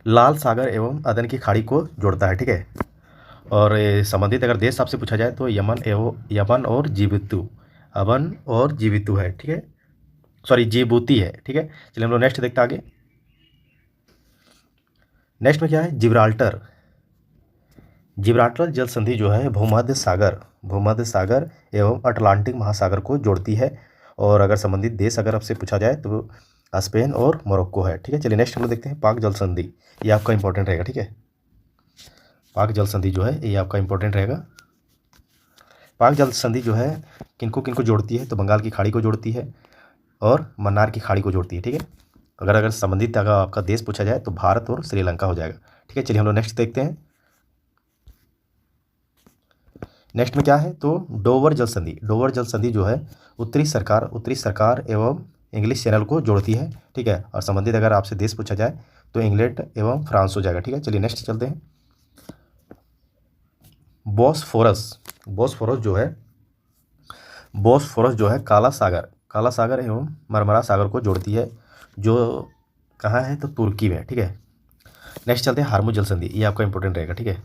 लाल सागर एवं अदन की खाड़ी को जोड़ता है, ठीक है। और संबंधित अगर देश आपसे पूछा जाए तो यमन और जिबूती, अमन और जिबूती है, ठीक है। सॉरी, जिबूती है, ठीक है। चलिए हम लोग नेक्स्ट देखते हैं आगे। नेक्स्ट में क्या है, जिब्राल्टर। जिब्राल्टर जल संधि जो है भूमध्य सागर एवं अटलांटिक महासागर को जोड़ती है। और अगर संबंधित देश अगर आपसे पूछा जाए तो स्पेन और मोरक्को है, ठीक है। चलिए नेक्स्ट हम लोग देखते हैं पाक जल संधि। ये आपका इंपॉर्टेंट रहेगा, ठीक है। पाक जल संधि जो है ये आपका इंपॉर्टेंट रहेगा। पाक जल संधि जो है किनको किनको जोड़ती है, तो बंगाल की खाड़ी को जोड़ती है और मन्नार की खाड़ी को जोड़ती है, ठीक है। अगर संबंधित अगर आपका देश पूछा जाए तो भारत और श्रीलंका हो जाएगा, ठीक है। चलिए हम लोग नेक्स्ट देखते हैं। नेक्स्ट में क्या है, तो डोवर जल संधि। डोवर जल संधि जो है उत्तरी सरकार एवं इंग्लिश चैनल को जोड़ती है, ठीक है। और संबंधित अगर आपसे देश पूछा जाए तो इंग्लैंड एवं फ्रांस हो जाएगा, ठीक है। चलिए नेक्स्ट चलते हैं। बॉस्फोरस जो है काला सागर एवं मरमरा सागर को जोड़ती है, जो कहाँ है, तो तुर्की में, ठीक है। नेक्स्ट चलते हैं हार्मुज जल संधि। ये आपका इंपॉर्टेंट रहेगा, ठीक है,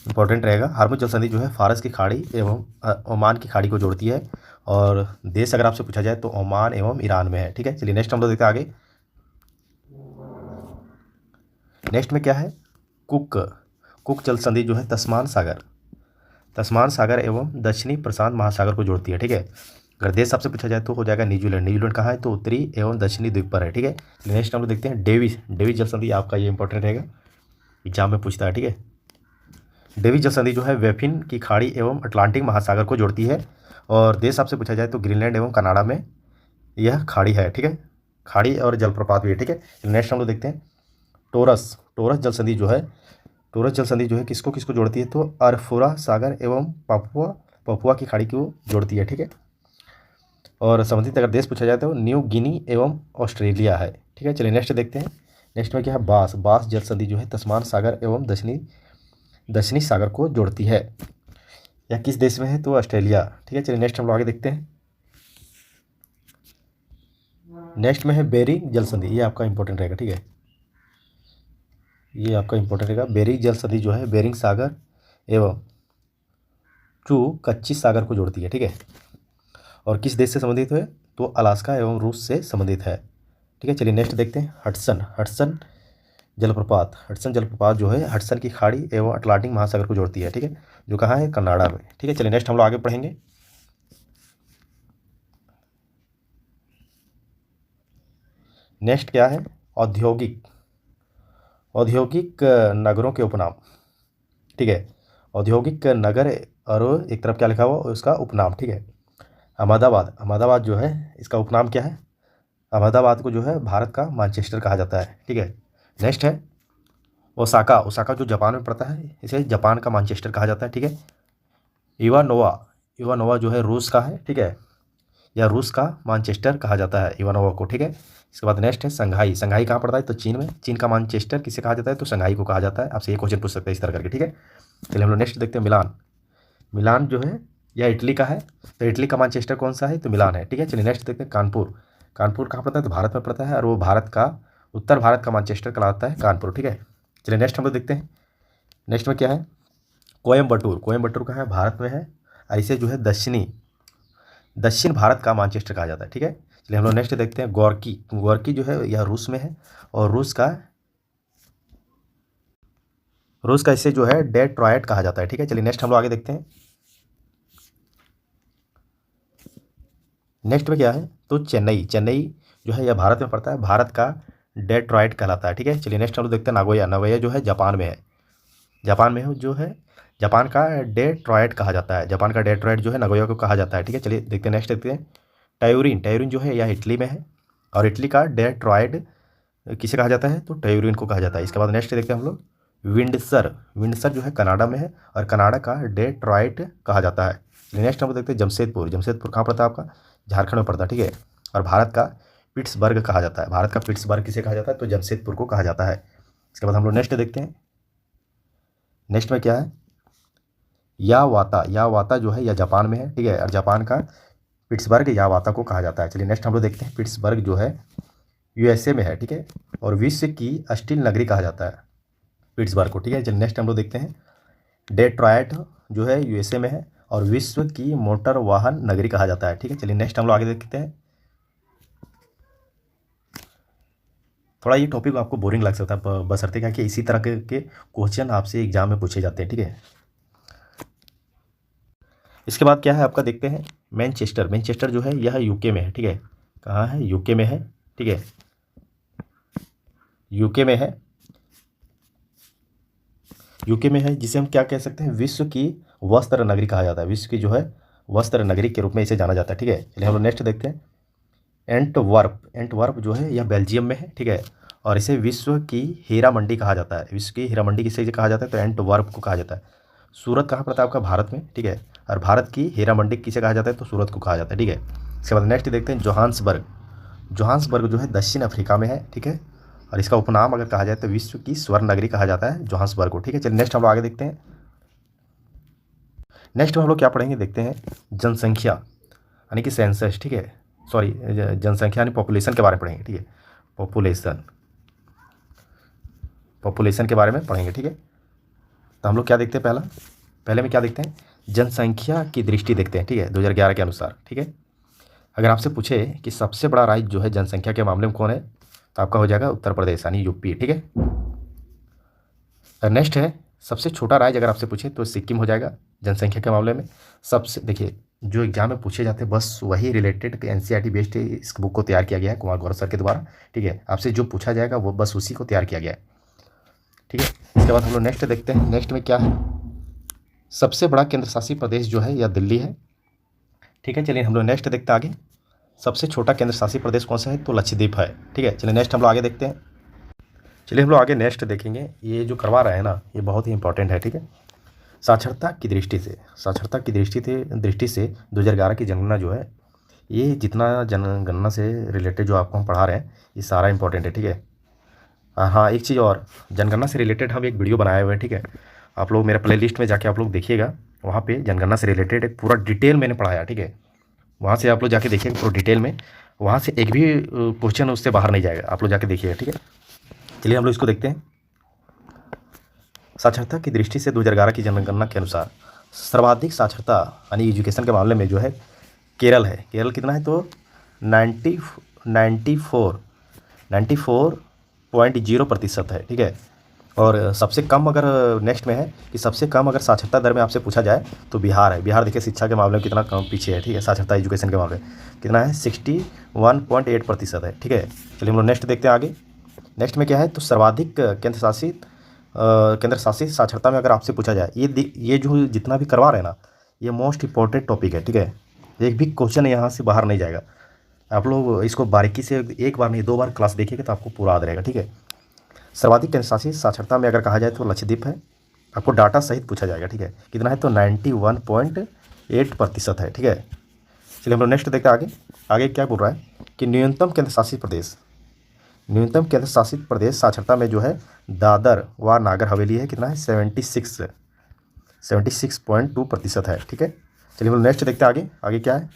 इंपॉर्टेंट रहेगा। हार्मुज जल संधि जो है फारस की खाड़ी एवं ओमान की खाड़ी को जोड़ती है। और देश अगर आपसे पूछा जाए तो ओमान एवं ईरान में है, ठीक है। चलिए नेक्स्ट हम लोग देखते हैं आगे। नेक्स्ट में क्या है, कुक जल संधि जो है तस्मान सागर एवं दक्षिणी प्रशांत महासागर को जोड़ती है, ठीक है। अगर देश आपसे पूछा जाए तो हो जाएगा न्यूजीलैंड कहाँ है, तो उत्तरी एवं दक्षिणी द्वीप पर है, ठीक है। नेक्स्ट हम लोग देखते हैं डेविस जल संधि। आपका ये इंपॉर्टेंट रहेगा, एग्जाम में पूछता है, ठीक है। डेविस जल संधि जो है वेफिन की खाड़ी एवं अटलांटिक महासागर को जोड़ती है। और देश आपसे पूछा जाए तो ग्रीनलैंड एवं कनाडा में यह खाड़ी है, ठीक है। खाड़ी और जलप्रपात भी है, ठीक है। नेक्स्ट हम लोग देखते हैं टोरस जल संधि जो है किसको किसको जोड़ती है, तो अरफुरा सागर एवं पपुआ की खाड़ी को जोड़ती है, ठीक है। और संबंधित अगर देश पूछा जाए तो न्यू गिनी एवं ऑस्ट्रेलिया है, ठीक है। चलिए नेक्स्ट देखते हैं। नेक्स्ट में क्या है, बास जल संधि जो है तस्मान सागर एवं दक्षिणी सागर को जोड़ती है। यह किस देश में है, तो ऑस्ट्रेलिया, ठीक है। चलिए नेक्स्ट हम लोग आगे देखते हैं। नेक्स्ट में है बेरिंग जल संधि। ये आपका इंपॉर्टेंट रहेगा, ठीक है, ये आपका इंपॉर्टेंट रहेगा। बेरिंग जल संधि जो है बेरिंग सागर एवं कच्ची सागर को जोड़ती है, ठीक है। और किस देश से संबंधित है, तो अलास्का एवं रूस से संबंधित है, ठीक है। चलिए नेक्स्ट देखते हैं। हडसन जलप्रपात जो है हडसन की खाड़ी एवं अटलांटिक महासागर को जोड़ती है, ठीक है, जो कहाँ है, कनाडा में, ठीक है। चलिए नेक्स्ट हम लोग आगे पढ़ेंगे। नेक्स्ट क्या है, औद्योगिक नगरों के उपनाम, ठीक है। औद्योगिक नगर और एक तरफ क्या लिखा हुआ उसका उपनाम, ठीक है। अहमदाबाद जो है इसका उपनाम क्या है, अहमदाबाद को जो है भारत का मैनचेस्टर कहा जाता है, ठीक है। नेक्स्ट है ओसाका जो जापान में पड़ता है, इसे जापान का मैनचेस्टर कहा जाता है, ठीक है। इवानोवा जो है रूस का है, ठीक है, या रूस का मैनचेस्टर कहा जाता है इवानोवा को, ठीक है। इसके बाद नेक्स्ट है संघाई कहाँ पड़ता है, तो चीन में। चीन का मैनचेस्टर किसे कहा जाता है, तो संघाई को कहा जाता है। आपसे ये क्वेश्चन पूछ सकते हैं इस तरह करके, ठीक है। चलिए हम लोग नेक्स्ट देखते हैं। मिलान जो है यह इटली का है, तो इटली का मैनचेस्टर कौन सा है, तो मिलान है, ठीक है। चलिए नेक्स्ट देखते हैं। कानपुर कहाँ पड़ता है, तो भारत में पड़ता है, और वो उत्तर भारत का मैनचेस्टर कहलाता है कानपुर, ठीक है। चलिए नेक्स्ट हम लोग देखते हैं। नेक्स्ट में क्या है, कोयम्बटूर कहाँ है, भारत में है, और इसे जो है दक्षिण भारत का मैनचेस्टर कहा जाता है, ठीक है। चलिए हम लोग नेक्स्ट देखते हैं। गोरकी जो है यह रूस में है, और रूस का इसे जो है डेट्रॉयट कहा जाता है, ठीक है। चलिए नेक्स्ट हम लोग आगे देखते हैं। नेक्स्ट में क्या है, तो चेन्नई जो है यह भारत में पड़ता है, भारत का डेट्रॉयट कहलाता है, ठीक है। चलिए नेक्स्ट हम लोग देखते हैं नागोया जो है जापान में है, जो है जापान का डेट्रॉयट कहा जाता है, जापान का डेट्रॉयट जो है नागोया को कहा जाता है, ठीक है। चलिए देखते हैं नेक्स्ट देखते हैं। टायूरिन जो है यह इटली में है, और इटली का डेट्रॉयट किसे कहा जाता है, तो टायूरिन को कहा जाता है। इसके बाद नेक्स्ट देखते हैं हम लोग। विंडसर जो है कनाडा में है, और कनाडा का डेट्रॉयट कहा जाता है। नेक्स्ट हम लोग देखते हैं जमशेदपुर कहाँ पड़ता है आपका, झारखंड में पड़ता है, ठीक है। और भारत का पिट्सबर्ग कहा जाता है। भारत का पिट्सबर्ग किसे कहा जाता है? तो जमशेदपुर को कहा जाता है। इसके बाद हम लोग नेक्स्ट देखते हैं। नेक्स्ट में क्या है? यावाता। यावाता जो है यह जापान में है, ठीक है, और जापान का पिट्सबर्ग यावाता को कहा जाता है। चलिए नेक्स्ट हम लोग देखते हैं। पिट्सबर्ग जो है यूएसए में है, ठीक है, और विश्व की स्टील नगरी कहा जाता है पिट्सबर्ग को, ठीक है। चलिए नेक्स्ट हम लोग देखते हैं। डेट्रॉयट जो है यूएसए में है और विश्व की मोटर वाहन नगरी कहा जाता है, ठीक है। चलिए नेक्स्ट हम लोग आगे देखते हैं। थोड़ा ये टॉपिक आपको बोरिंग लग सकता है, बशर्ते क्या कि इसी तरह के क्वेश्चन आपसे एग्जाम में पूछे जाते हैं, ठीक है। इसके बाद क्या है आपका, देखते हैं। मैनचेस्टर। मैनचेस्टर जो है यह यूके में है, ठीक है। कहाँ है? यूके में है, ठीक है, यूके में है। यूके में है, जिसे हम क्या कह सकते हैं? विश्व की वस्त्र नगरी कहा जाता है। विश्व की जो है वस्त्र नगरी के रूप में इसे जाना जाता है, ठीक है। चलिए हम लोग नेक्स्ट देखते हैं। एंटवर्प। एंटवर्प जो है यह बेल्जियम में है, ठीक है, और इसे विश्व की हीरा मंडी कहा जाता है। विश्व की हीरा मंडी किसे कहा जाता है? तो एंटवर्प को कहा जाता है। सूरत कहाँ पड़ता है आपका? भारत में, ठीक है, और भारत की हीरा मंडी किसे कहा जाता है? तो सूरत को कहा जाता है, ठीक है। इसके बाद नेक्स्ट देखते हैं। जोहान्सबर्ग। जोहान्सबर्ग जो है दक्षिण अफ्रीका में है, ठीक है, और इसका उपनाम अगर कहा जाए तो विश्व की स्वर्ण नगरी कहा जाता है जोहान्सबर्ग को, ठीक है। चलिए नेक्स्ट हम लोग आगे देखते हैं। नेक्स्ट में हम लोग क्या पढ़ेंगे, देखते हैं। जनसंख्या यानी कि सेंसस, ठीक है, सॉरी, जनसंख्या यानी पॉपुलेशन के बारे में पढ़ेंगे, ठीक है। पॉपुलेशन, पॉपुलेशन के बारे में पढ़ेंगे, ठीक है। तो हम लोग क्या देखते हैं? पहले में क्या देखते हैं? जनसंख्या की दृष्टि देखते हैं, ठीक है, 2011 के अनुसार, ठीक है। अगर आपसे पूछे कि सबसे बड़ा राज्य जो है जनसंख्या के मामले में कौन है, तो आपका हो जाएगा उत्तर प्रदेश यानी यूपी, ठीक है। नेक्स्ट है सबसे छोटा राज्य, अगर आपसे पूछे तो सिक्किम हो जाएगा जनसंख्या के मामले में। सबसे, देखिए, जो एग्जाम में पूछे जाते हैं बस वही रिलेटेड एनसीईआरटी बेस्ड इस बुक को तैयार किया गया है कुमार गौरव सर के द्वारा, ठीक है। आपसे जो पूछा जाएगा वो बस उसी को तैयार किया गया है, ठीक है। इसके बाद हम लोग नेक्स्ट देखते हैं। नेक्स्ट में क्या है? सबसे बड़ा केंद्र शासित प्रदेश जो है यह दिल्ली है, ठीक है। चलिए हम लोग नेक्स्ट देखते हैं आगे। सबसे छोटा केंद्र शासित प्रदेश कौन सा है? तो लक्षद्वीप है, ठीक है। चलिए नेक्स्ट हम लोग आगे देखते हैं। चलिए हम लोग आगे नेक्स्ट देखेंगे। ये जो करवा रहे हैं ना, ये बहुत ही इंपॉर्टेंट है, ठीक है। साक्षरता की दृष्टि से, साक्षरता की दृष्टि से 2011 की जनगणना जो है, ये जितना जनगणना से रिलेटेड जो आपको हम पढ़ा रहे हैं ये सारा इंपॉर्टेंट है, ठीक है। हाँ, एक चीज़ और, जनगणना से रिलेटेड हम एक वीडियो बनाए हुए हैं, ठीक है। आप लोग मेरा प्लेलिस्ट में जाके आप लोग देखिएगा, वहाँ पे जनगणना से रिलेटेड एक पूरा डिटेल मैंने पढ़ाया, ठीक है। वहाँ से आप लोग जाके देखिएगा पूरा डिटेल में, वहाँ से एक भी क्वेश्चन उससे बाहर नहीं जाएगा, आप लोग जाके देखिएगा, ठीक है। चलिए हम लोग इसको देखते हैं। साक्षरता की दृष्टि से 2011 की जनगणना के अनुसार सर्वाधिक साक्षरता यानी एजुकेशन के मामले में जो है केरल है। केरल कितना है? तो 94.0% है, ठीक है। और सबसे कम, अगर नेक्स्ट में है कि सबसे कम अगर साक्षरता दर में आपसे पूछा जाए तो बिहार है। बिहार देखिए शिक्षा के मामले में कितना कम पीछे है, ठीक है। साक्षरता एजुकेशन के मामले में कितना है? 61.8% है, ठीक है। चलिए हम लोग नेक्स्ट देखते हैं आगे। नेक्स्ट में क्या है? तो सर्वाधिक केंद्र शासित साक्षरता में अगर आपसे पूछा जाए, ये जो जितना भी करवा रहे हैं ना, ये मोस्ट इंपॉर्टेंट टॉपिक है, ठीक है। एक भी क्वेश्चन यहाँ से बाहर नहीं जाएगा। आप लोग इसको बारीकी से एक बार नहीं 2 बार क्लास देखिएगा तो आपको पूरा याद रहेगा, ठीक है। सर्वाधिक केंद्र शासित साक्षरता में अगर कहा जाए तो लक्षद्वीप है। आपको डाटा सहित पूछा जाएगा, ठीक है। कितना है? तो 91.8% है, ठीक है। चलिए हम लोग नेक्स्ट देखते हैं आगे। आगे क्या बोल रहा है कि न्यूनतम केंद्र शासित प्रदेश, न्यूनतम केंद्र शासित प्रदेश साक्षरता में जो है दादर व नागर हवेली है। कितना है? 76.2% है, ठीक है। चलिए हम लोग नेक्स्ट देखते हैं आगे। आगे क्या है?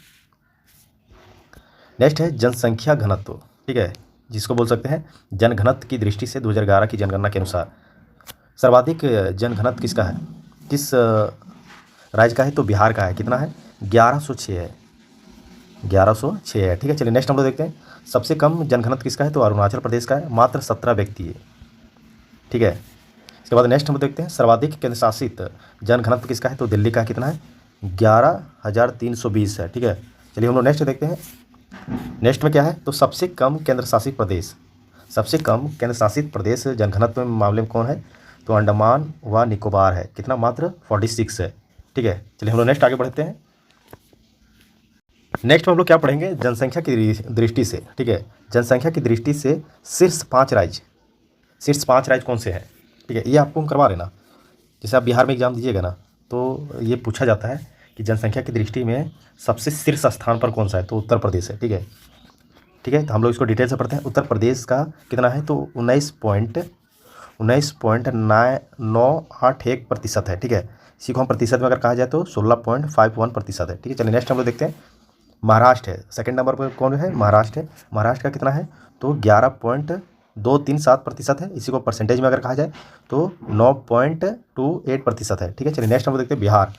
नेक्स्ट है जनसंख्या घनत्व, ठीक है, जिसको बोल सकते हैं जनघनत्व की दृष्टि से 2011 की जनगणना के अनुसार सर्वाधिक जनघनत्व किसका है? किस राज्य का है? तो बिहार का है। कितना है? 1106 है, 1106 है, ठीक है। चलिए नेक्स्ट हम लोग देखते हैं। सबसे कम जनघनत्व किसका है? तो अरुणाचल प्रदेश का है, मात्र 17 व्यक्ति है, ठीक है। इसके बाद नेक्स्ट हम देखते हैं सर्वाधिक केंद्र शासित जनघनत्व किसका है? तो दिल्ली का। कितना है? 11,320 है, ठीक है। चलिए हम लोग नेक्स्ट देखते हैं। नेक्स्ट में क्या है? तो सबसे कम केंद्र शासित प्रदेश, सबसे कम केंद्र शासित प्रदेश जनघनत्व में मामले में कौन है? तो अंडमान व निकोबार है। कितना? मात्र 46 है, ठीक है। चलिए हम लोग नेक्स्ट आगे बढ़ते हैं। नेक्स्ट में हम लोग क्या पढ़ेंगे? जनसंख्या की दृष्टि से, ठीक है, जनसंख्या की दृष्टि से शीर्ष 5 राज्य, शीर्ष 5 राज्य कौन से हैं, ठीक है। ये आपको हम करवा लेना, जैसे आप बिहार में एग्जाम दीजिएगा ना तो ये पूछा जाता है कि जनसंख्या की दृष्टि में सबसे शीर्ष स्थान पर कौन सा है? तो उत्तर प्रदेश है, ठीक है। ठीक है, तो हम लोग इसको डिटेल से पढ़ते हैं। उत्तर प्रदेश का कितना है, तो 19.981% है। ठीक है, इसी को हम प्रतिशत में अगर कहा जाए तो 16.51% है। ठीक है, चलिए नेक्स्ट हम लोग देखते हैं। महाराष्ट्र है सेकंड नंबर पर, कौन है, महाराष्ट्र है। महाराष्ट्र का कितना है, तो 11.237% है। इसी को परसेंटेज में अगर कहा जाए तो 9.28% है। ठीक है, चलिए नेक्स्ट हम लोग देखते हैं बिहार।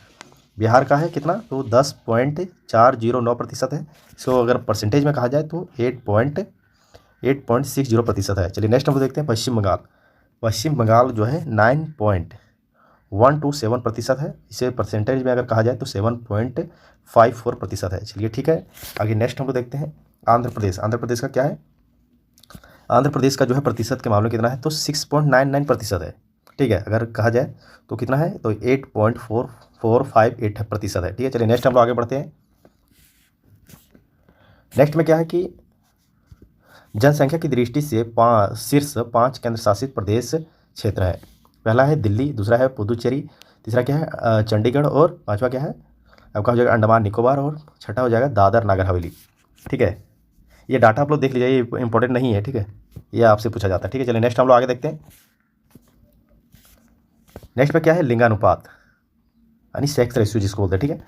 बिहार का है कितना, तो 10.409% है। इसको अगर परसेंटेज में कहा जाए तो 8.60% है। चलिए नेक्स्ट हम लोग देखते हैं पश्चिम बंगाल। पश्चिम बंगाल जो है 9.127% है। इसे परसेंटेज में अगर कहा जाए तो 7.54% है। चलिए ठीक है, आगे नेक्स्ट हम लोग देखते हैं आंध्र प्रदेश। आंध्र प्रदेश का क्या है, आंध्र प्रदेश का जो है प्रतिशत के मामले में कितना है, तो 6.99% है। ठीक है, अगर कहा जाए तो कितना है, तो 8.4458% है। ठीक है, चलिए नेक्स्ट हम लोग आगे बढ़ते हैं। नेक्स्ट में क्या है कि जनसंख्या की दृष्टि से शीर्ष 5 केंद्र शासित प्रदेश क्षेत्र है। पहला है दिल्ली, दूसरा है पुदुचेरी, तीसरा क्या है चंडीगढ़, और पांचवा क्या है आपका हो जाएगा अंडमान निकोबार, और छठा हो जाएगा दादर नागर हवेली। ठीक है, ये डाटा आप लोग देख लीजिए, ये इंपॉर्टेंट नहीं है। ठीक है, ये आपसे पूछा जाता है। ठीक है, चलिए नेक्स्ट हम लोग आगे देखते हैं। नेक्स्ट में क्या है लिंगानुपात, यानी सेक्स रेशियो जिसको बोलते हैं। ठीक है,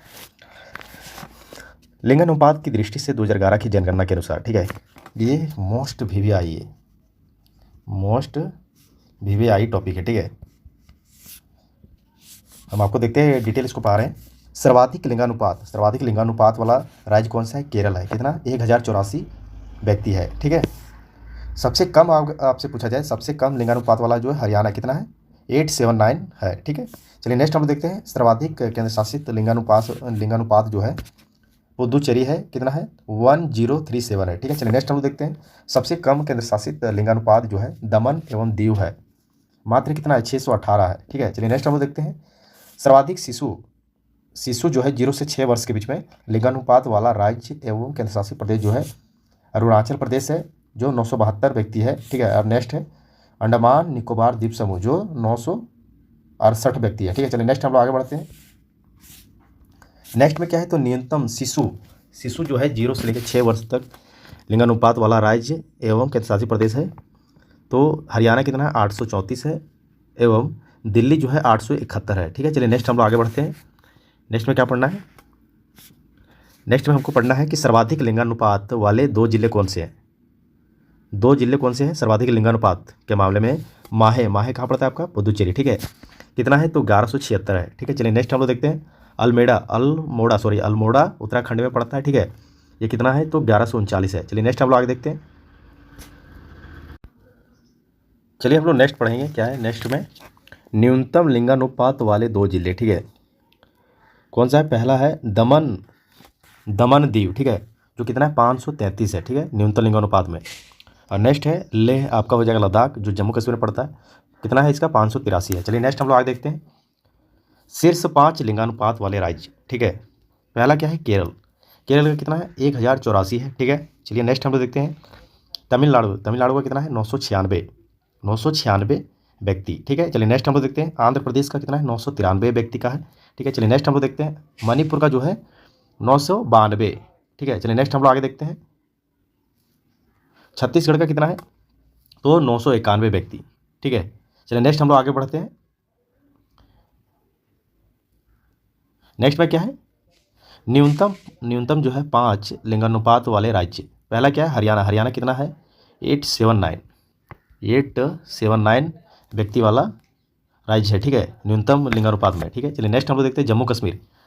लिंगानुपात की दृष्टि से 2011 की जनगणना के अनुसार, ठीक है, ये मोस्ट वीवीआई टॉपिक है। ठीक है, हम आपको देखते हैं डिटेल इसको पा रहे हैं। सर्वाधिक लिंगानुपात वाला राज्य कौन सा है, केरल है। कितना, 1084 व्यक्ति है। ठीक है, सबसे कम आपसे पूछा जाए सबसे कम लिंगानुपात वाला जो है हरियाणा, कितना है, 879 है। ठीक है, चलिए नेक्स्ट हम लोग देखते हैं सर्वाधिक केंद्र शासित लिंगानुपात जो है पुदुचेरी है। कितना है, 1037 है। ठीक है, चलिए नेक्स्ट हम लोग देखते हैं सबसे कम केंद्र शासित लिंगानुपात जो है दमन एवं दीव है, मात्र कितना है, 618 है। ठीक है, चलिए नेक्स्ट हम लोग देखते हैं सर्वाधिक शिशु जो है 0 से 6 वर्ष के बीच में लिंगानुपात वाला राज्य एवं केंद्र शासित प्रदेश जो है अरुणाचल प्रदेश है, जो 972 व्यक्ति है। ठीक है, और नेक्स्ट है अंडमान निकोबार द्वीप समूह, जो 968 व्यक्ति है। ठीक है, चलिए नेक्स्ट हम लोग आगे बढ़ते हैं। नेक्स्ट में क्या है, तो न्यूनतम शिशु जो है 0 से लेकर 6 वर्ष तक लिंगानुपात वाला राज्य एवं केंद्र शासित प्रदेश है, तो हरियाणा कितना है, 834 है, एवं दिल्ली जो है 871 है। ठीक है, चलिए नेक्स्ट हम लोग आगे बढ़ते हैं। नेक्स्ट में क्या पढ़ना है, नेक्स्ट में हमको पढ़ना है कि सर्वाधिक लिंगानुपात वाले 2 जिले कौन से हैं। 2 जिले कौन से हैं सर्वाधिक लिंगानुपात के मामले में, माहे कहाँ पड़ता है आपका, पुदुचेरी। ठीक है, कितना है, तो 1176 है। ठीक है, चलिए नेक्स्ट हम लोग देखते हैं अल्मोड़ा उत्तराखंड में पड़ता है। ठीक है, ये कितना है, तो 1139 है। चलिए नेक्स्ट हम लोग आगे देखते हैं। चलिए हम लोग नेक्स्ट पढ़ेंगे क्या है, नेक्स्ट में न्यूनतम लिंगानुपात वाले 2 जिले। ठीक है, कौन सा है, पहला है दमन दीव। ठीक है, जो कितना है, 533 है। ठीक है, न्यूनतम लिंगानुपात में। और नेक्स्ट है लेह, आपका हो जाएगा लद्दाख, जो जम्मू कश्मीर में पड़ता है। कितना है इसका, 583 है। चलिए नेक्स्ट हम लोग आगे देखते हैं शीर्ष 5 लिंगानुपात वाले राज्य। ठीक है, पहला क्या है, केरल का कितना है, 1084 है। ठीक है, चलिए नेक्स्ट हम लोग देखते हैं तमिलनाडु का कितना है, 996 व्यक्ति। ठीक है, चलिए नेक्स्ट हम लोग देखते हैं आंध्र प्रदेश का कितना है, 993 व्यक्ति का है। ठीक है, चलिए नेक्स्ट हम लोग देखते हैं मणिपुर का जो है 992। ठीक है, चलिए नेक्स्ट हम लोग आगे देखते हैं छत्तीसगढ़ का कितना है, तो 991 व्यक्ति। ठीक है, चलिए नेक्स्ट हम लोग आगे बढ़ते हैं। नेक्स्ट में क्या है, न्यूनतम जो है 5 लिंगानुपात वाले राज्य। पहला क्या है, हरियाणा कितना है, 879 व्यक्ति वाला राज्य है। ठीक है, न्यूनतम लिंगानुपात में। ठीक है, चलिए नेक्स्ट हम लोग देखते हैं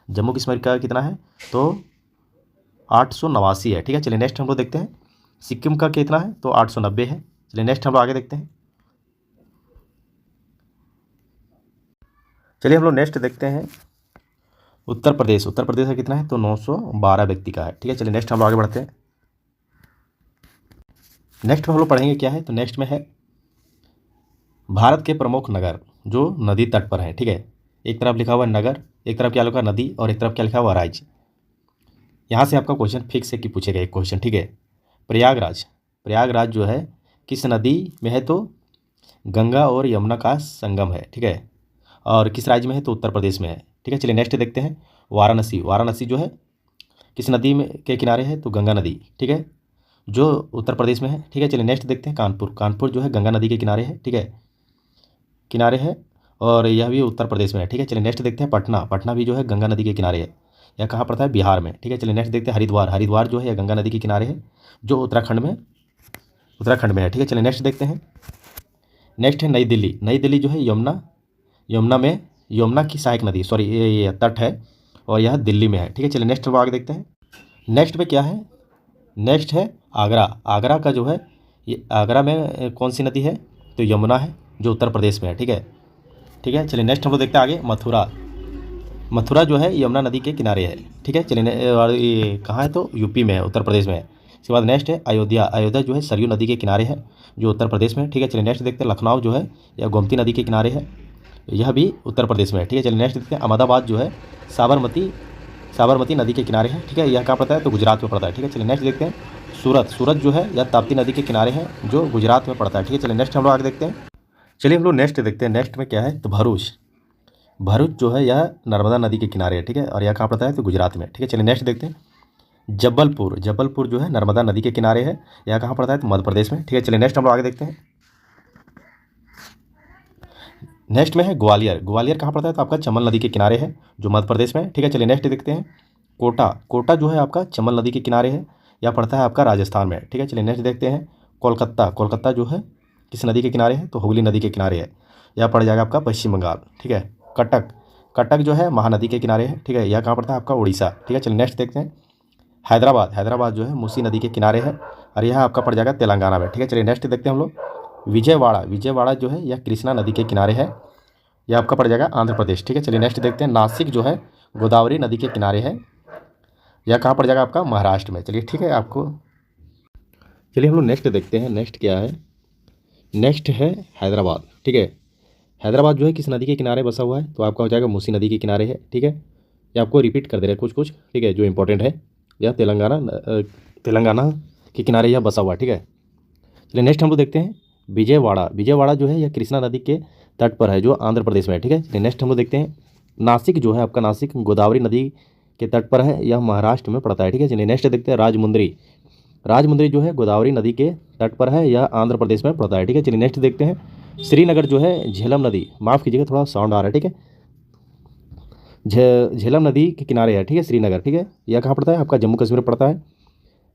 जम्मू कश्मीर का कितना है, तो 889 है। ठीक है, चलिए नेक्स्ट हम लोग देखते हैं सिक्किम का कितना है, तो 890 है। चलिए नेक्स्ट हम लोग आगे देखते हैं। चलिए हम लोग नेक्स्ट देखते हैं उत्तर प्रदेश का कितना है, तो 912 व्यक्ति का है। ठीक है, चलिए नेक्स्ट हम लोग आगे बढ़ते हैं। नेक्स्ट में हम लोग पढ़ेंगे क्या है, तो नेक्स्ट में है भारत के प्रमुख नगर जो नदी तट पर है। ठीक है, एक तरफ लिखा हुआ है नगर, एक तरफ क्या लिखा हुआ नदी, और एक तरफ क्या लिखा हुआ राज्य। यहाँ से आपका क्वेश्चन फिक्स है कि पूछेगा एक क्वेश्चन। ठीक है, प्रयागराज जो है किस नदी में है, तो गंगा और यमुना का संगम है। ठीक है, और किस राज्य में है, तो उत्तर प्रदेश में है। ठीक है, चलिए नेक्स्ट देखते हैं वाराणसी जो है किस नदी में के किनारे है, तो गंगा नदी। ठीक है, जो उत्तर प्रदेश में है, ठीक है। चलिए नेक्स्ट देखते हैं कानपुर। कानपुर जो है गंगा नदी के किनारे है, ठीक है, किनारे है, और यह भी उत्तर प्रदेश में है, ठीक है। चलिए नेक्स्ट देखते हैं पटना। पटना भी जो है गंगा नदी के किनारे है। यह कहाँ पड़ता है? बिहार में, ठीक है। चलिए नेक्स्ट देखते हैं हरिद्वार। हरिद्वार जो है यह गंगा नदी के किनारे है, जो उत्तराखंड में है, ठीक है। चलिए नेक्स्ट देखते हैं। नेक्स्ट है नई दिल्ली। नई दिल्ली जो है यमुना की सहायक नदी, सॉरी ये तट है, और यह दिल्ली में है, ठीक है। चलिए नेक्स्ट हम आगे देखते हैं। नेक्स्ट में क्या है? नेक्स्ट है आगरा। आगरा का जो है, ये आगरा में कौन सी नदी है? तो यमुना है, जो उत्तर प्रदेश में है, ठीक है, ठीक है। चलिए नेक्स्ट हम लोग देखते हैं आगे मथुरा। मथुरा जो है यमुना नदी के किनारे है, ठीक है। चलिए और ये कहाँ है? तो यूपी में है, उत्तर प्रदेश में है। इसके बाद नेक्स्ट है अयोध्या। अयोध्या जो है सरयू नदी के किनारे है, जो उत्तर प्रदेश में है, ठीक है। चलिए नेक्स्ट देखते हैं लखनऊ जो है यह गोमती नदी के किनारे है, यह भी उत्तर प्रदेश में है, ठीक है। चलिए नेक्स्ट देखते हैं अहमदाबाद जो है साबरमती नदी के किनारे है, ठीक है। यह कहाँ पड़ता है? तो गुजरात में पड़ता है, ठीक है। चलिए नेक्स्ट देखते हैं सूरत जो है यह ताप्ती नदी के किनारे है, जो गुजरात में पड़ता है, ठीक है। चलिए नेक्स्ट हम लोग आगे देखते हैं। चलिए हम लोग नेक्स्ट देखते हैं। नेक्स्ट में क्या है? तो भरूच जो है यह नर्मदा नदी के किनारे है, ठीक है, और यह कहाँ पड़ता है? तो गुजरात में, ठीक है। चलिए नेक्स्ट देखते हैं जबलपुर जो है नर्मदा नदी के किनारे है, यह कहाँ पड़ता है? तो मध्य प्रदेश में, ठीक है। चलिए नेक्स्ट हम लोग आगे देखते हैं। नेक्स्ट में है ग्वालियर कहाँ पड़ता है? तो आपका चंबल नदी के किनारे है, जो मध्य प्रदेश में है, ठीक है। चलिए नेक्स्ट देखते हैं कोटा जो है आपका चंबल नदी के किनारे है, यह पड़ता है आपका राजस्थान में, ठीक है। चलिए नेक्स्ट देखते हैं कोलकाता जो है किस नदी के किनारे है? तो हुगली नदी के किनारे है, यह पड़ जाएगा आपका पश्चिम बंगाल, ठीक है। कटक जो है महानदी के किनारे है, ठीक है, यह कहाँ पड़ता है? आपका उड़ीसा, ठीक है। चलिए नेक्स्ट देखते हैं हैदराबाद जो है मूसी नदी के किनारे है, और यह आपका पड़ जाएगा तेलंगाना में, ठीक है। चलिए नेक्स्ट देखते हैं हम लोग विजयवाड़ा जो है यह कृष्णा नदी के किनारे है, यह आपका पड़ जाएगा आंध्र प्रदेश, ठीक है। चलिए नेक्स्ट देखते हैं नासिक जो है गोदावरी नदी के किनारे है, यह कहाँ पड़ जाएगा? आपका महाराष्ट्र में, चलिए ठीक है आपको। चलिए हम लोग नेक्स्ट देखते हैं। नेक्स्ट क्या है? नेक्स्ट है हैदराबाद, ठीक है। हैदराबाद जो है किस नदी के किनारे बसा हुआ है? तो आपका हो जाएगा मूसी नदी के किनारे है, ठीक है। ये आपको रिपीट कर दे रहे हैं कुछ, ठीक है, जो इंपॉर्टेंट है। यह तेलंगाना के किनारे यह बसा हुआ है, ठीक है। चलिए नेक्स्ट हम लोग देखते हैं विजयवाड़ा जो है यह कृष्णा नदी के तट पर है, जो आंध्र प्रदेश में है, ठीक है। चलिए नेक्स्ट हम लोग देखते हैं नासिक जो है आपका नासिक गोदावरी नदी के तट पर है, यह महाराष्ट्र में पड़ता है, ठीक है। चलिए नेक्स्ट देखते हैं राजमुंद्री जो है गोदावरी नदी के तट पर है, यह आंध्र प्रदेश में पड़ता है, ठीक है। चलिए नेक्स्ट देखते हैं श्रीनगर जो है झेलम नदी, माफ़ कीजिएगा थोड़ा साउंड आ रहा है, ठीक है, झेलम नदी के किनारे है, ठीक है, श्रीनगर, ठीक है। यह कहाँ पड़ता है? आपका जम्मू कश्मीर में पड़ता है।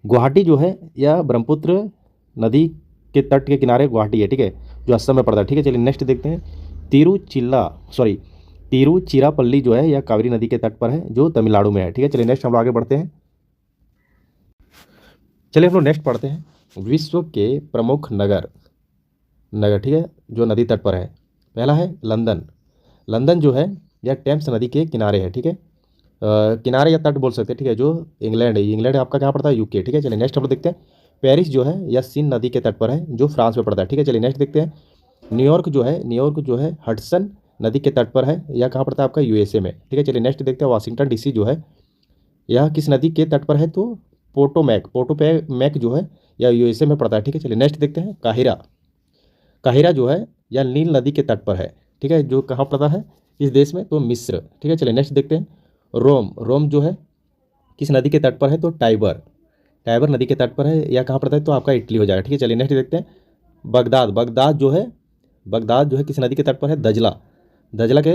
गुवाहाटी जो है यह ब्रह्मपुत्र नदी के तट के किनारे गुवाहाटी है, ठीक है, जो असम में पड़ता है, ठीक है। चलिए नेक्स्ट देखते हैं तिरुचिरापल्ली जो है यह कावेरी नदी के तट पर है, जो तमिलनाडु में है, ठीक है। चलिए नेक्स्ट हम लोग आगे बढ़ते हैं। चलिए हम लोग नेक्स्ट पढ़ते हैं विश्व के प्रमुख नगर, ठीक है, जो नदी तट पर है। पहला है लंदन जो है यह टेम्स नदी के किनारे है, ठीक है, किनारे या तट बोल सकते हैं, ठीक है, जो इंग्लैंड आपका कहाँ पड़ता है? यूके, ठीक है। चलिए नेक्स्ट हम लोग देखते हैं पेरिस जो है यह सीन नदी के तट पर है, जो फ्रांस में पड़ता है, ठीक है। चलिए नेक्स्ट देखते हैं न्यूयॉर्क जो है हडसन नदी के तट पर है, यह कहाँ पड़ता है? आपका यूएसए में, ठीक है। चलिए नेक्स्ट देखते हैं वाशिंगटन डीसी जो है यह किस नदी के तट पर है? तो पोटोमैक जो है यह यूएसए में पड़ता है, ठीक है। चलिए नेक्स्ट देखते हैं काहिरा जो है यह नील नदी के तट पर है, ठीक है, जो कहाँ पड़ता है? इस देश में? तो मिस्र, ठीक है। चलिए नेक्स्ट देखते हैं रोम जो है किस नदी के तट पर है? तो टाइबर नदी के तट पर है, यह कहाँ पड़ता है? तो आपका इटली हो जाएगा, ठीक है। चलिए नेक्स्ट देखते हैं बगदाद जो है किस नदी के तट पर है? दजला के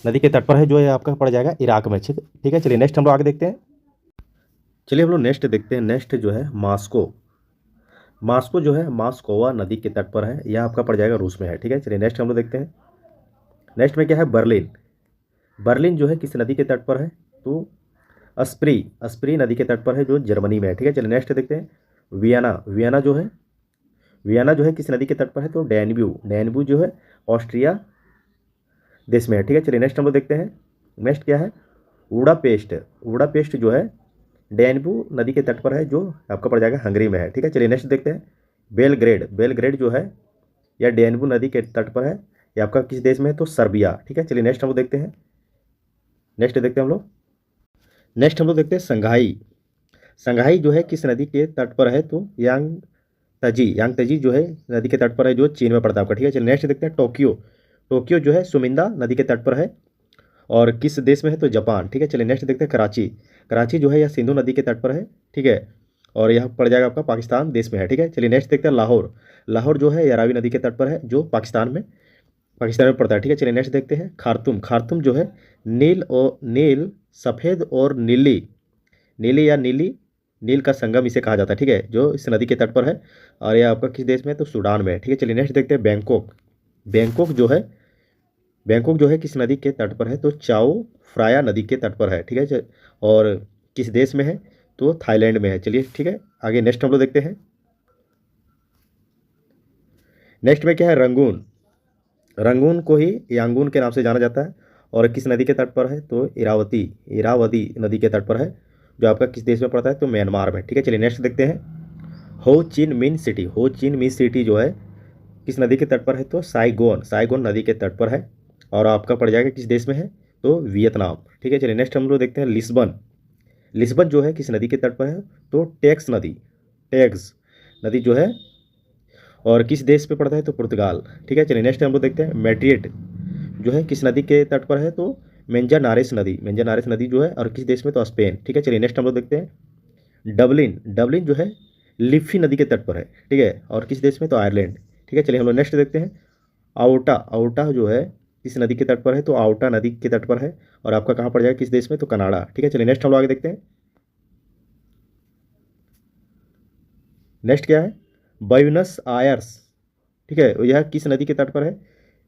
नदी के तट पर है, जो है आपका पड़ जाएगा इराक में, ठीक है। चलिए नेक्स्ट हम लोग आगे देखते हैं। चलिए हम लोग नेक्स्ट देखते हैं। नेक्स्ट जो है मास्को जो है मास्कोवा नदी के तट पर है, यह आपका पड़ जाएगा रूस में है, ठीक है। चलिए नेक्स्ट हम लोग देखते हैं। नेक्स्ट में क्या है? बर्लिन जो है किस नदी के तट पर है? तो अस्प्री नदी के तट पर है, जो जर्मनी में है, ठीक है। चलिए नेक्स्ट देखते हैं वियना जो है किस नदी के तट पर है? तो डैन्यूब जो है ऑस्ट्रिया देश में है, ठीक है। चलिए नेक्स्ट हम लोग देखते हैं। नेक्स्ट क्या है? वुडापेस्ट जो है डैन्यूब नदी के तट पर है, जो आपका पड़ जाएगा हंगरी में है, ठीक है। चलिए नेक्स्ट देखते हैं बेलग्रेड जो है यह डैन्यूब नदी के तट पर है, यह आपका किस देश में है? तो सर्बिया, ठीक है। चलिए नेक्स्ट हम लोग देखते हैं। नेक्स्ट हम लोग देखते हैं संघाई जो है किस नदी के तट पर है? तो यांगतजी जो है नदी के तट पर है, जो चीन में पड़ता है आपका, ठीक है। चलिए नेक्स्ट देखते हैं टोक्यो जो है सुमिंदा नदी के तट पर है, और किस देश में है? तो जापान, ठीक है। चलिए नेक्स्ट देखते हैं कराची जो है यह सिंधु नदी के तट पर है, ठीक है, और यह पड़ जाएगा आपका पाकिस्तान देश में है, ठीक है। चलिए नेक्स्ट देखते हैं लाहौर। लाहौर जो है ये रावी नदी के तट पर है, जो पाकिस्तान में पड़ता है, ठीक है। चलिए नेक्स्ट देखते हैं खार्तूम। खार्तूम जो है नील सफ़ेद और नीली, नीली या नीली नील का संगम इसे कहा जाता है, ठीक है, जो इस नदी के तट पर है। और यह आपका किस देश में है, तो सूडान में है, ठीक है। चलिए नेक्स्ट देखते हैं बैंकॉक। बैंकॉक जो है किस नदी के तट पर है, तो चाओ फ्राया नदी के तट पर है, ठीक है। और किस देश में है, तो थाईलैंड में है। चलिए ठीक है, आगे नेक्स्ट हम लोग देखते हैं। नेक्स्ट में क्या है, रंगून। रंगून को ही यांगून के नाम से जाना जाता है और किस नदी के तट पर है, तो इरावदी नदी के तट पर है, जो आपका किस देश में पड़ता है, तो म्यांमार में, ठीक है। चलिए नेक्स्ट देखते हैं हो चिन मिन सिटी जो है किस नदी के तट पर है, तो साइगोन नदी के तट पर है और आपका पड़ जाएगा किस देश में है, तो वियतनाम, ठीक है। चलिए नेक्स्ट हम लोग देखते हैं लिस्बन जो है किस नदी के तट पर है, तो टेक्स नदी जो है और किस देश पे पड़ता है, तो पुर्तगाल, ठीक है। चलिए नेक्स्ट हम लोग देखते हैं मैड्रिड जो है किस नदी के तट पर है, तो मेंजानारेस नदी जो है और किस देश में, तो स्पेन, ठीक है। चलिए नेक्स्ट हम लोग देखते हैं डबलिन जो है लिफ़ी नदी के तट पर है, ठीक है, और किस देश में, तो आयरलैंड, ठीक है। चलिए हम लोग नेक्स्ट देखते हैं आउटा जो है किस नदी के तट पर है, तो आउटा नदी के तट पर है और आपका कहाँ पड़ जाएगा, किस देश में, तो कनाडा, ठीक है। चलिए नेक्स्ट हम लोग आगे देखते हैं। नेक्स्ट क्या है, ब्यूनस आयर्स, ठीक है, यह किस नदी के तट पर है,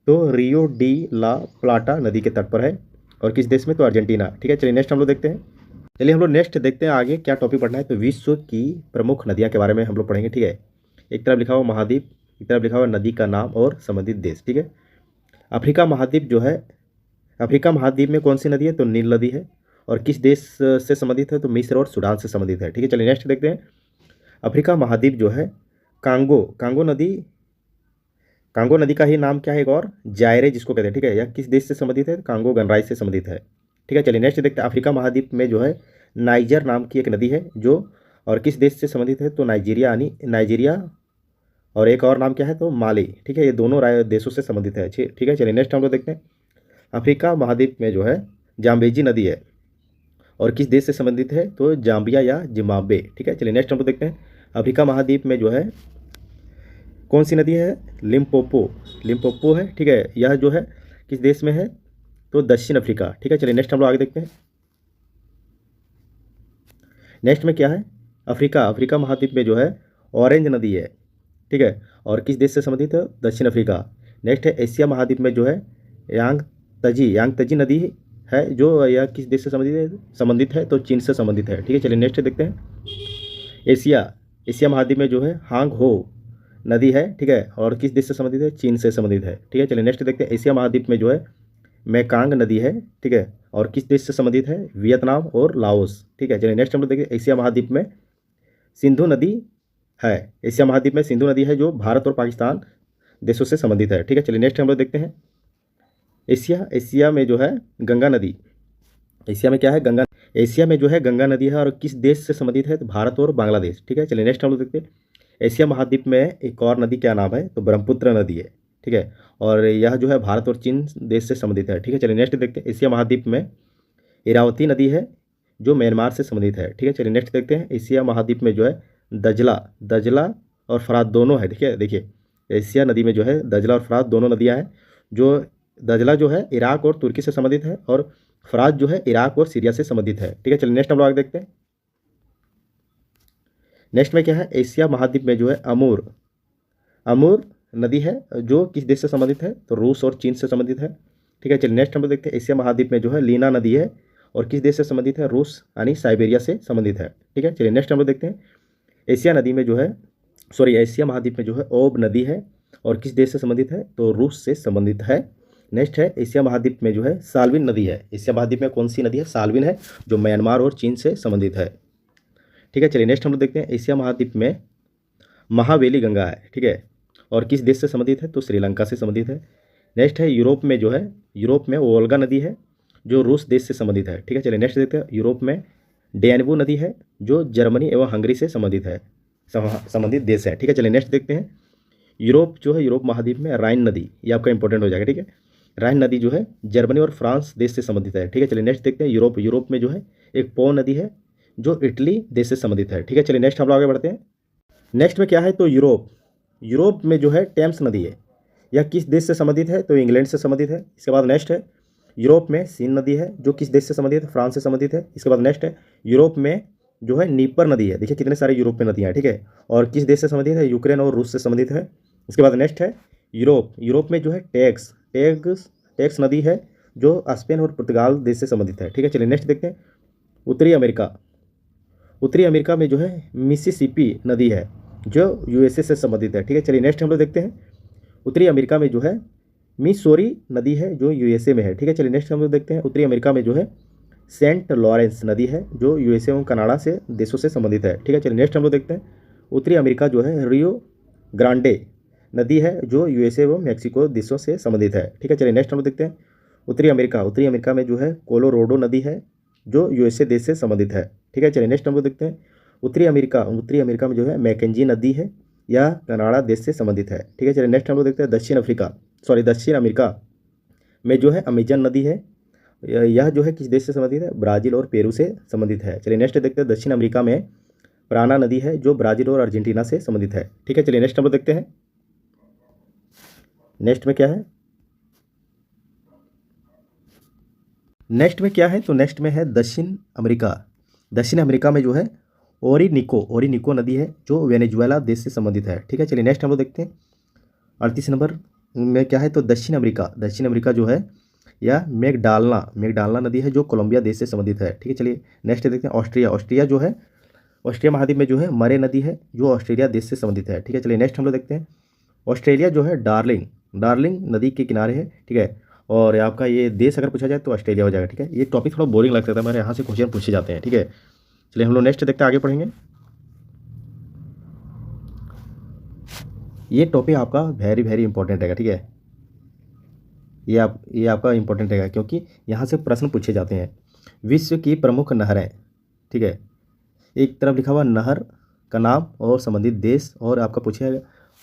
तो रियो डी ला प्लाटा नदी के तट पर है और किस देश में, तो अर्जेंटीना, ठीक है। चलिए नेक्स्ट हम लोग देखते हैं। चलिए हम लोग नेक्स्ट देखते हैं आगे क्या टॉपिक पढ़ना है, तो विश्व की प्रमुख नदियाँ के बारे में हम लोग पढ़ेंगे, ठीक है। एक तरफ लिखा हुआ महाद्वीप, एक तरफ लिखा हुआ नदी का नाम और संबंधित देश, ठीक है। अफ्रीका महाद्वीप में कौन सी नदी है, तो नील नदी है और किस देश से संबंधित है, तो मिस्र और सूडान से संबंधित है, ठीक है। चलिए नेक्स्ट देखते हैं। अफ्रीका महाद्वीप जो है कांगो नदी का ही नाम क्या है, एक और जायरे जिसको कहते हैं, ठीक है। यह किस देश से संबंधित है, कांगो गणराज्य से संबंधित है, ठीक है। चलिए नेक्स्ट देखते हैं। अफ्रीका महाद्वीप में जो है नाइजर नाम की एक नदी है, जो और किस देश से संबंधित है, तो नाइजीरिया और एक और नाम क्या है, तो माली, ठीक है। ये दोनों देशों से संबंधित है, ठीक है। चलिए नेक्स्ट हम लोग देखते हैं। अफ्रीका महाद्वीप में जो है जाम्बेजी नदी है और किस देश से संबंधित है, तो जाम्बिया या जिम्बाब्वे, ठीक है। चलिए नेक्स्ट हम लोग देखते हैं। अफ्रीका महाद्वीप में जो है कौन सी नदी है, लिम्पोपो है, ठीक है। यह जो है किस देश में है, तो दक्षिण अफ्रीका, ठीक है। चलिए नेक्स्ट हम लोग आगे देखते हैं। नेक्स्ट में क्या है, अफ्रीका महाद्वीप में जो है ऑरेंज नदी है, ठीक है, और किस देश से संबंधित है, दक्षिण अफ्रीका। नेक्स्ट है एशिया महाद्वीप में जो है यांगतजी नदी है, जो यह किस देश से संबंधित है, तो चीन से संबंधित है, ठीक है। चलिए नेक्स्ट देखते हैं। एशिया महाद्वीप में जो है हांग हो नदी है, ठीक है, और किस देश से संबंधित है, चीन से संबंधित है, ठीक है। चलिए नेक्स्ट देखते हैं। एशिया महाद्वीप में जो है मैकांग नदी है, ठीक है, और किस देश से संबंधित है, वियतनाम और लाओस, ठीक है। चलिए नेक्स्ट हम लोग देखिए। एशिया महाद्वीप में सिंधु नदी है, जो भारत और पाकिस्तान देशों से संबंधित है, ठीक है। चलिए नेक्स्ट हम लोग देखते हैं। एशिया में जो है गंगा नदी, एशिया में क्या है, एशिया में जो है गंगा नदी है और किस देश से संबंधित है, तो भारत और बांग्लादेश, ठीक है। चलिए नेक्स्ट हम लोग देखते हैं। एशिया महाद्वीप में एक और नदी क्या नाम है, तो ब्रह्मपुत्र नदी है, ठीक है, और यह जो है भारत और चीन देश से संबंधित है, ठीक है। चलिए नेक्स्ट देखते हैं। एशिया महाद्वीप में इरावती नदी है, जो म्यांमार से संबंधित है, ठीक है। चलिए नेक्स्ट देखते हैं। एशिया महाद्वीप में जो है दजला और फरात दोनों है, ठीक है। देखिए एशिया नदी में जो है दजला और फरात दोनों नदियाँ हैं, जो दजला जो है इराक और तुर्की से संबंधित है और फरात जो है इराक और सीरिया से संबंधित है, ठीक है। चलिए नेक्स्ट हम लोग आगे देखते हैं। नेक्स्ट में क्या है, एशिया महाद्वीप में जो है अमूर नदी है, जो किस देश से संबंधित है, तो रूस और चीन से संबंधित है, ठीक है। चलिए नेक्स्ट हम लोग देखते हैं। एशिया महाद्वीप में जो है लीना नदी है और किस देश से संबंधित है, रूस यानी साइबेरिया से संबंधित है, ठीक है। चलिए नेक्स्ट हम लोग देखते हैं। एशिया महाद्वीप में जो है ओब नदी है और किस देश से संबंधित है, तो रूस से संबंधित है। नेक्स्ट है एशिया महाद्वीप में जो है साल्विन नदी है। एशिया महाद्वीप में कौन सी नदी है, साल्विन है, जो म्यांमार और चीन से संबंधित है, ठीक है। चलिए नेक्स्ट हम लोग देखते हैं। एशिया महाद्वीप में महावेली गंगा है, ठीक है, और किस देश से संबंधित है, तो श्रीलंका से संबंधित है। नेक्स्ट है यूरोप में वोल्गा नदी है, जो रूस देश से संबंधित है, ठीक है। चलिए नेक्स्ट देखते हैं। यूरोप में डेनबू नदी है, जो जर्मनी एवं हंगरी से संबंधित देश है, ठीक है। चलिए नेक्स्ट देखते हैं। यूरोप महाद्वीप में राइन नदी, ये आपका इंपॉर्टेंट हो जाएगा, ठीक है। राइन नदी जो है जर्मनी और फ्रांस देश से संबंधित है, ठीक है। चलिए नेक्स्ट देखते हैं। यूरोप में जो है एक पो नदी है, जो इटली देश से संबंधित है। ठीक है, चलिए नेक्स्ट हम लोग आगे बढ़ते हैं। नेक्स्ट में क्या है, तो यूरोप। यूरोप में जो है टेम्स नदी है। यह किस देश से संबंधित है, तो इंग्लैंड से संबंधित है। इसके बाद नेक्स्ट है, यूरोप में सीन नदी है, जो किस देश से संबंधित है, फ्रांस से संबंधित है। इसके बाद नेक्स्ट है, यूरोप में जो है नीपर नदी है। देखिए कितने सारे यूरोप में नदियाँ हैं, ठीक है, और किस देश से संबंधित है, यूक्रेन और रूस से संबंधित है। इसके बाद नेक्स्ट है, यूरोप। यूरोप में जो है टेक्स नदी है, जो स्पेन और पुर्तगाल देश से संबंधित है। ठीक है, चलिए नेक्स्ट देखते हैं। उत्तरी अमेरिका। उत्तरी अमेरिका में जो है मिसिसिपी नदी है, जो यूएसए से संबंधित है। ठीक है, चलिए नेक्स्ट हम लोग देखते हैं। उत्तरी अमेरिका में जो है मिसोरी नदी है, जो यूएसए में है। ठीक है, चलिए नेक्स्ट हम लोग देखते हैं। उत्तरी अमेरिका में जो है सेंट लॉरेंस नदी है, जो यूएसए और कनाडा से देशों से संबंधित है। ठीक है, चलिए नेक्स्ट हम लोग देखते हैं। उत्तरी अमेरिका जो है रियो ग्रांडे नदी है, जो यूएसए एवं मैक्सिको देशों से संबंधित है। ठीक है, चलिए नेक्स्ट हम लोग देखते हैं। उत्तरी अमेरिका में जो है कोलोराडो नदी है, जो यूएसए देश से संबंधित है। ठीक है, चलिए नेक्स्ट हम लोग देखते हैं। उत्तरी अमेरिका में जो है मैकेंजी नदी है, यह कनाडा देश से संबंधित है। ठीक है, चलिए नेक्स्ट हम लोग देखते हैं। दक्षिण अमेरिका में जो है अमेजन नदी है, यह जो है किस देश से संबंधित है, ब्राज़ील और पेरू से संबंधित है। चलिए नेक्स्ट देखते हैं। दक्षिण अमेरिका में प्राना नदी है, जो ब्राज़ील और अर्जेंटीना से संबंधित है। ठीक है, चलिए नेक्स्ट हम लोग देखते हैं। नेक्स्ट में क्या है, तो नेक्स्ट में है दक्षिण अमेरिका। दक्षिण अमेरिका में जो है ओरिनिको नदी है, जो वेनेजुएला देश से संबंधित है। ठीक है, चलिए नेक्स्ट हम लोग देखते हैं। 38 नंबर में क्या है, तो दक्षिण अमेरिका जो है यह मैगडालना नदी है, जो कोलंबिया देश से संबंधित है। ठीक है, चलिए नेक्स्ट देखते हैं। ऑस्ट्रिया महाद्वीप में जो है मरे नदी है, जो ऑस्ट्रेलिया देश से संबंधित है। ठीक है, चलिए नेक्स्ट हम लोग देखते हैं। ऑस्ट्रेलिया जो है डार्लिंग नदी के किनारे है। ठीक है, और आपका ये देश अगर पूछा जाए तो ऑस्ट्रेलिया हो जाएगा। ठीक है, ये टॉपिक थोड़ा बोरिंग लग सकता है, मेरे यहाँ से क्वेश्चन पूछे जाते हैं। ठीक है, चलिए हम लोग नेक्स्ट देखते हैं, आगे पढ़ेंगे। ये टॉपिक आपका वेरी वेरी इंपॉर्टेंट रहेगा। ठीक है, ये आपका इंपॉर्टेंट रहेगा, क्योंकि यहाँ से प्रश्न पूछे जाते हैं। विश्व की प्रमुख नहरें। ठीक है, एक तरफ लिखा हुआ नहर का नाम और संबंधित देश, और आपका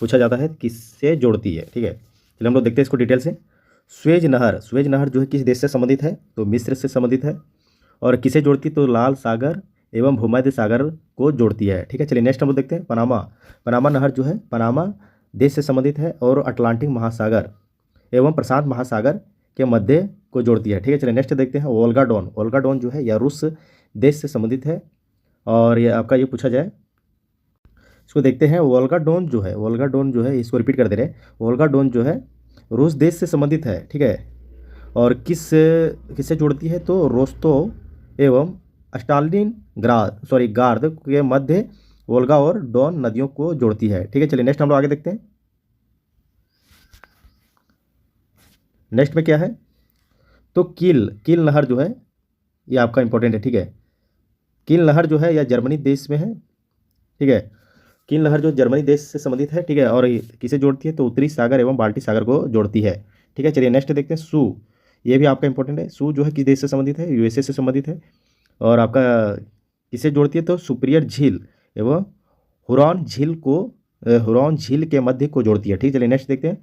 पूछा जाता है किससे जोड़ती है। ठीक है, चलिए हम लोग देखते हैं इसको डिटेल से। स्वेज नहर जो है किस देश से संबंधित है, तो मिस्र से संबंधित है। और किसे जोड़ती है, तो लाल सागर एवं भूमध्य सागर को जोड़ती है। ठीक है, चलिए नेक्स्ट हम लोग देखते हैं। पनामा नहर जो है पनामा देश से संबंधित है, और अटलांटिक महासागर एवं प्रशांत महासागर के मध्य को जोड़ती है। ठीक है, चलिए नेक्स्ट देखते हैं। वोल्गा डॉन जो है यह रूस देश से संबंधित है, और ये आपका ये पूछा जाए, इसको देखते हैं। वोल्गा डॉन जो है इसको रिपीट कर दे रहे हैं। वोल्गा डॉन जो है रूस देश से संबंधित है। ठीक है, और किससे जोड़ती है, तो रोस्तोव एवं गार्द के मध्य वोल्गा और डॉन नदियों को जोड़ती है। ठीक है, चलिए नेक्स्ट हम लोग आगे देखते हैं। नेक्स्ट में क्या है, तो कील नहर जो है ये आपका इंपॉर्टेंट है। ठीक है, कील नहर जो है यह जर्मनी देश में है। ठीक है, कील नहर जो जर्मनी देश से संबंधित है। ठीक है, और किसे जोड़ती है, तो उत्तरी सागर एवं बाल्टी सागर को जोड़ती है। ठीक है, चलिए नेक्स्ट देखते हैं। सू, ये भी आपका इंपॉर्टेंट है। सू जो है किस देश से संबंधित है, यूएसए से संबंधित है, और आपका किसे जोड़ती है, तो सुपीरियर झील एवं हुरॉन झील के मध्य को जोड़ती है। ठीक है, चलिए नेक्स्ट देखते हैं।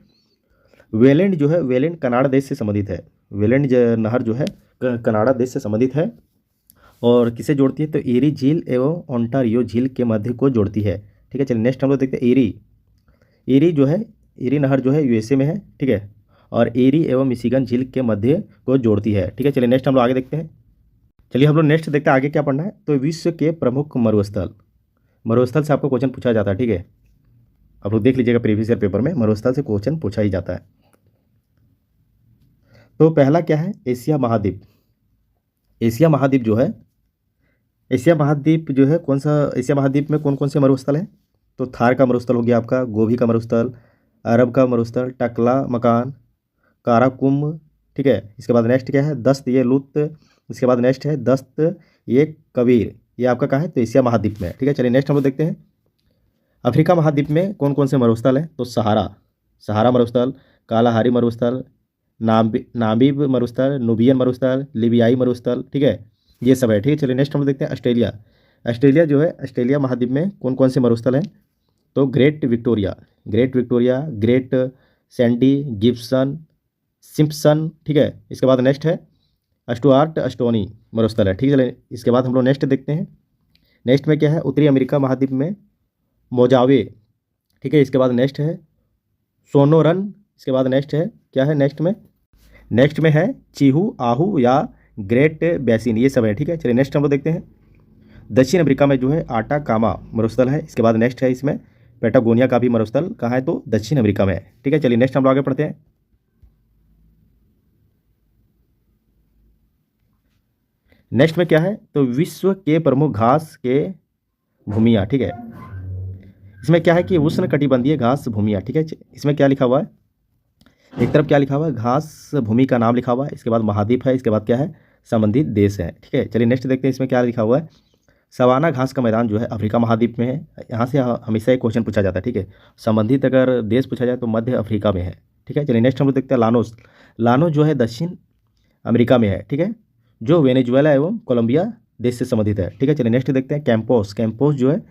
वेलेंड कनाडा देश से संबंधित है। नहर जो है कनाडा देश से संबंधित है, और किसे जोड़ती है, तो एरी झील एवं ओंटारियो झील के मध्य को जोड़ती है। ठीक है, चलिए नेक्स्ट हम लोग देखते हैं। एरी नहर जो है यूएसए में है। ठीक है, और एरी एवं मिशिगन झील के मध्य को जोड़ती है। ठीक है, चलिए नेक्स्ट हम लोग आगे देखते हैं। चलिए हम लोग नेक्स्ट देखते हैं आगे क्या पढ़ना है, तो विश्व के प्रमुख मरुस्थल से आपको क्वेश्चन पूछा जाता है। ठीक है, आप लोग देख लीजिएगा प्रीवियस ईयर पेपर में मरुस्थल से क्वेश्चन पूछा ही जाता है। तो पहला क्या है, एशिया महाद्वीप जो है कौन सा, एशिया महाद्वीप में कौन कौन से मरुस्थल हैं, तो थार का मरुस्थल हो गया आपका, गोभी का मरुस्थल, अरब का मरुस्थल, टकला मकान, काराकुम। ठीक है, इसके बाद नेक्स्ट क्या है, दस्त ये लुत। इसके बाद नेक्स्ट है दस्त ये कबीर। ये आपका कहाँ है, तो एशिया महाद्वीप में। ठीक है, चलिए नेक्स्ट हम लोग देखते हैं। अफ्रीका महाद्वीप में कौन कौन से मरुस्थल हैं, तो सहारा मरुस्थल, कालाहारी मरुस्थल, नामीब मरुस्थल, नुबियन मरुस्थल, लिबियाई मरुस्थल। ठीक है, ये सब है। ठीक है, चलिए नेक्स्ट हम लोग देखते हैं। ऑस्ट्रेलिया जो है ऑस्ट्रेलिया महाद्वीप में कौन कौन से मरुस्थल हैं, तो great Victoria, great Sandy, Gibson, Simpson. ठीक है, इसके बाद नेक्स्ट है स्टुअर्ट अस्टोनी मरुस्थल है। ठीक है, चलिए इसके बाद हम लोग नेक्स्ट देखते हैं। नेक्स्ट में क्या है, उत्तरी अमेरिका महाद्वीप में मोजावे, ठीक है। इसके बाद नेक्स्ट है सोनोरन, इसके बाद नेक्स्ट है क्या है, नेक्स्ट में है चीहू, आहू या ग्रेट बेसिन, ये सब है, ठीक है। चलिए नेक्स्ट हम लोग देखते हैं। दक्षिण अफ्रीका में जो है आटाकामा मरुस्थल है। इसके बाद नेक्स्ट है इसमें पेटागोनिया का भी मरुस्थल कहाँ है, तो दक्षिण अफ्रीका में है, ठीक है। चलिए नेक्स्ट हम लोग आगे पढ़ते हैं। नेक्स्ट में क्या है, तो विश्व के प्रमुख घास के भूमियाँ, ठीक है। इसमें क्या है कि उष्ण कटिबंधीय घास भूमियाँ, ठीक है। इसमें क्या लिखा हुआ है, एक तरफ क्या लिखा हुआ है, घास भूमि का नाम लिखा हुआ है, इसके बाद महाद्वीप है, इसके बाद क्या है, संबंधित देश है, ठीक है। चलिए नेक्स्ट देखते हैं इसमें क्या लिखा हुआ है। सवाना घास का मैदान जो है अफ्रीका महाद्वीप में है। यहाँ से हमेशा एक क्वेश्चन पूछा जाता है, ठीक है। संबंधित अगर देश पूछा जाए तो मध्य अफ्रीका में है, ठीक है। चलिए नेक्स्ट हम लोग देखते हैं लानोस। लानोस जो है दक्षिण अमेरिका में है, ठीक है, जो वेनेजुएला एवं कोलंबिया देश से संबंधित है, ठीक है। चलिए नेक्स्ट देखते हैं कैंपोस। कैंपोस जो है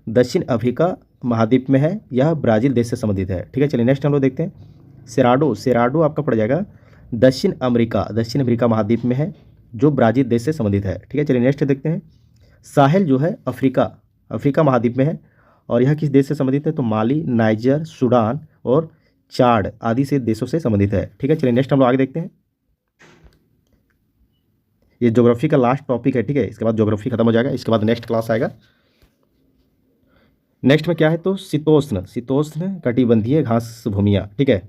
दक्षिण अफ्रीका महाद्वीप में है, यह ब्राज़ील देश से संबंधित है, ठीक है। चलिए नेक्स्ट हम लोग देखते हैं सेराडो। सेराडो आपका पड़ जाएगा दक्षिण अमेरिका महाद्वीप में है, जो ब्राज़ील देश से संबंधित है, ठीक है। चलिए नेक्स्ट देखते हैं साहेल जो है अफ्रीका महाद्वीप में है, और यह किस देश से संबंधित है, तो माली, नाइजर, सूडान और चाड आदि से देशों से संबंधित है, ठीक है। चलिए नेक्स्ट हम लोग आगे देखते हैं। ये ज्योग्राफी का लास्ट टॉपिक है, ठीक है। इसके बाद ज्योग्राफी खत्म हो जाएगा, इसके बाद नेक्स्ट क्लास आएगा। नेक्स्ट में क्या है, तो शीतोष्ण कटिबंधीय घास भूमियाँ, ठीक है।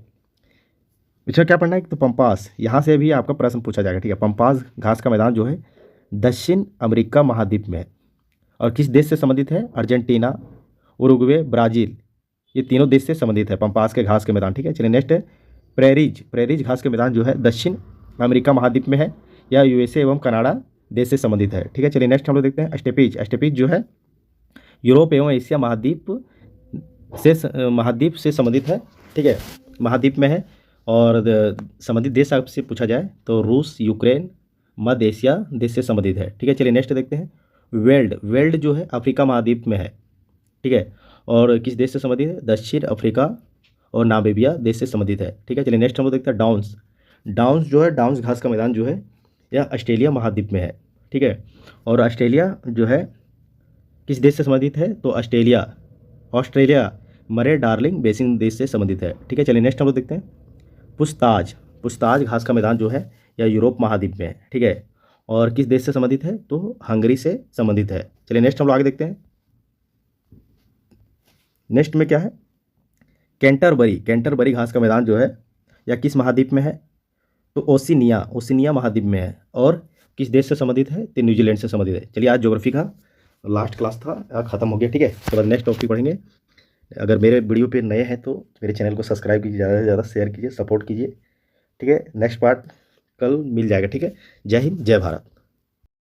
इसमें क्या पढ़ना है, तो पंपास, यहाँ से भी आपका प्रश्न पूछा जाएगा, ठीक है। पंपास घास का मैदान जो है दक्षिण अमेरिका महाद्वीप में है, और किस देश से संबंधित है, अर्जेंटीना, उरुग्वे, ब्राज़ील, ये तीनों देश से संबंधित है पंपास के घास के मैदान, ठीक है। चलिए नेक्स्ट है प्रेरीज घास के मैदान जो है दक्षिण अमेरिका महाद्वीप में है, या यूएसए एवं कनाडा देश से संबंधित है, ठीक है। चलिए नेक्स्ट हम लोग देखते हैं स्टेपीज जो है यूरोप एवं एशिया महाद्वीप से संबंधित है, ठीक है, महाद्वीप में है। और संबंधित देश आपसे पूछा जाए तो रूस, यूक्रेन, मध्य एशिया देश से संबंधित है, ठीक है। चलिए नेक्स्ट देखते हैं वेल्ड जो है अफ्रीका महाद्वीप में है, ठीक है, और किस देश से संबंधित है, दक्षिण अफ्रीका और नामीबिया देश से संबंधित है, ठीक है। चलिए नेक्स्ट हम लोग देखते हैं डाउन्स जो है डाउन्स घास का मैदान जो है यह ऑस्ट्रेलिया महाद्वीप में है, ठीक है। और ऑस्ट्रेलिया जो है किस देश से संबंधित है, तो ऑस्ट्रेलिया मरे डार्लिंग बेसिन देश से संबंधित है, ठीक है। चलिए नेक्स्ट हम लोग देखते हैं पुछताछ घास का मैदान जो है यह यूरोप महाद्वीप में है, ठीक है, और किस देश से संबंधित है, तो हंगरी से संबंधित है। चलिए नेक्स्ट हम लोग आगे देखते हैं। नेक्स्ट में क्या है, कैंटरबरी घास का मैदान जो है यह किस महाद्वीप में है, तो ओशिनिया महाद्वीप में है, और किस देश से संबंधित है, तो न्यूजीलैंड से संबंधित है। चलिए आज ज्योग्राफी का लास्ट क्लास था, ख़त्म हो गया, ठीक है। उसके बाद नेक्स्ट टॉपिक पढ़ेंगे। अगर मेरे वीडियो पे नए हैं तो मेरे चैनल को सब्सक्राइब कीजिए, ज़्यादा से ज़्यादा शेयर कीजिए, सपोर्ट कीजिए, ठीक है। नेक्स्ट पार्ट कल मिल जाएगा, ठीक है। जय हिंद, जय भारत।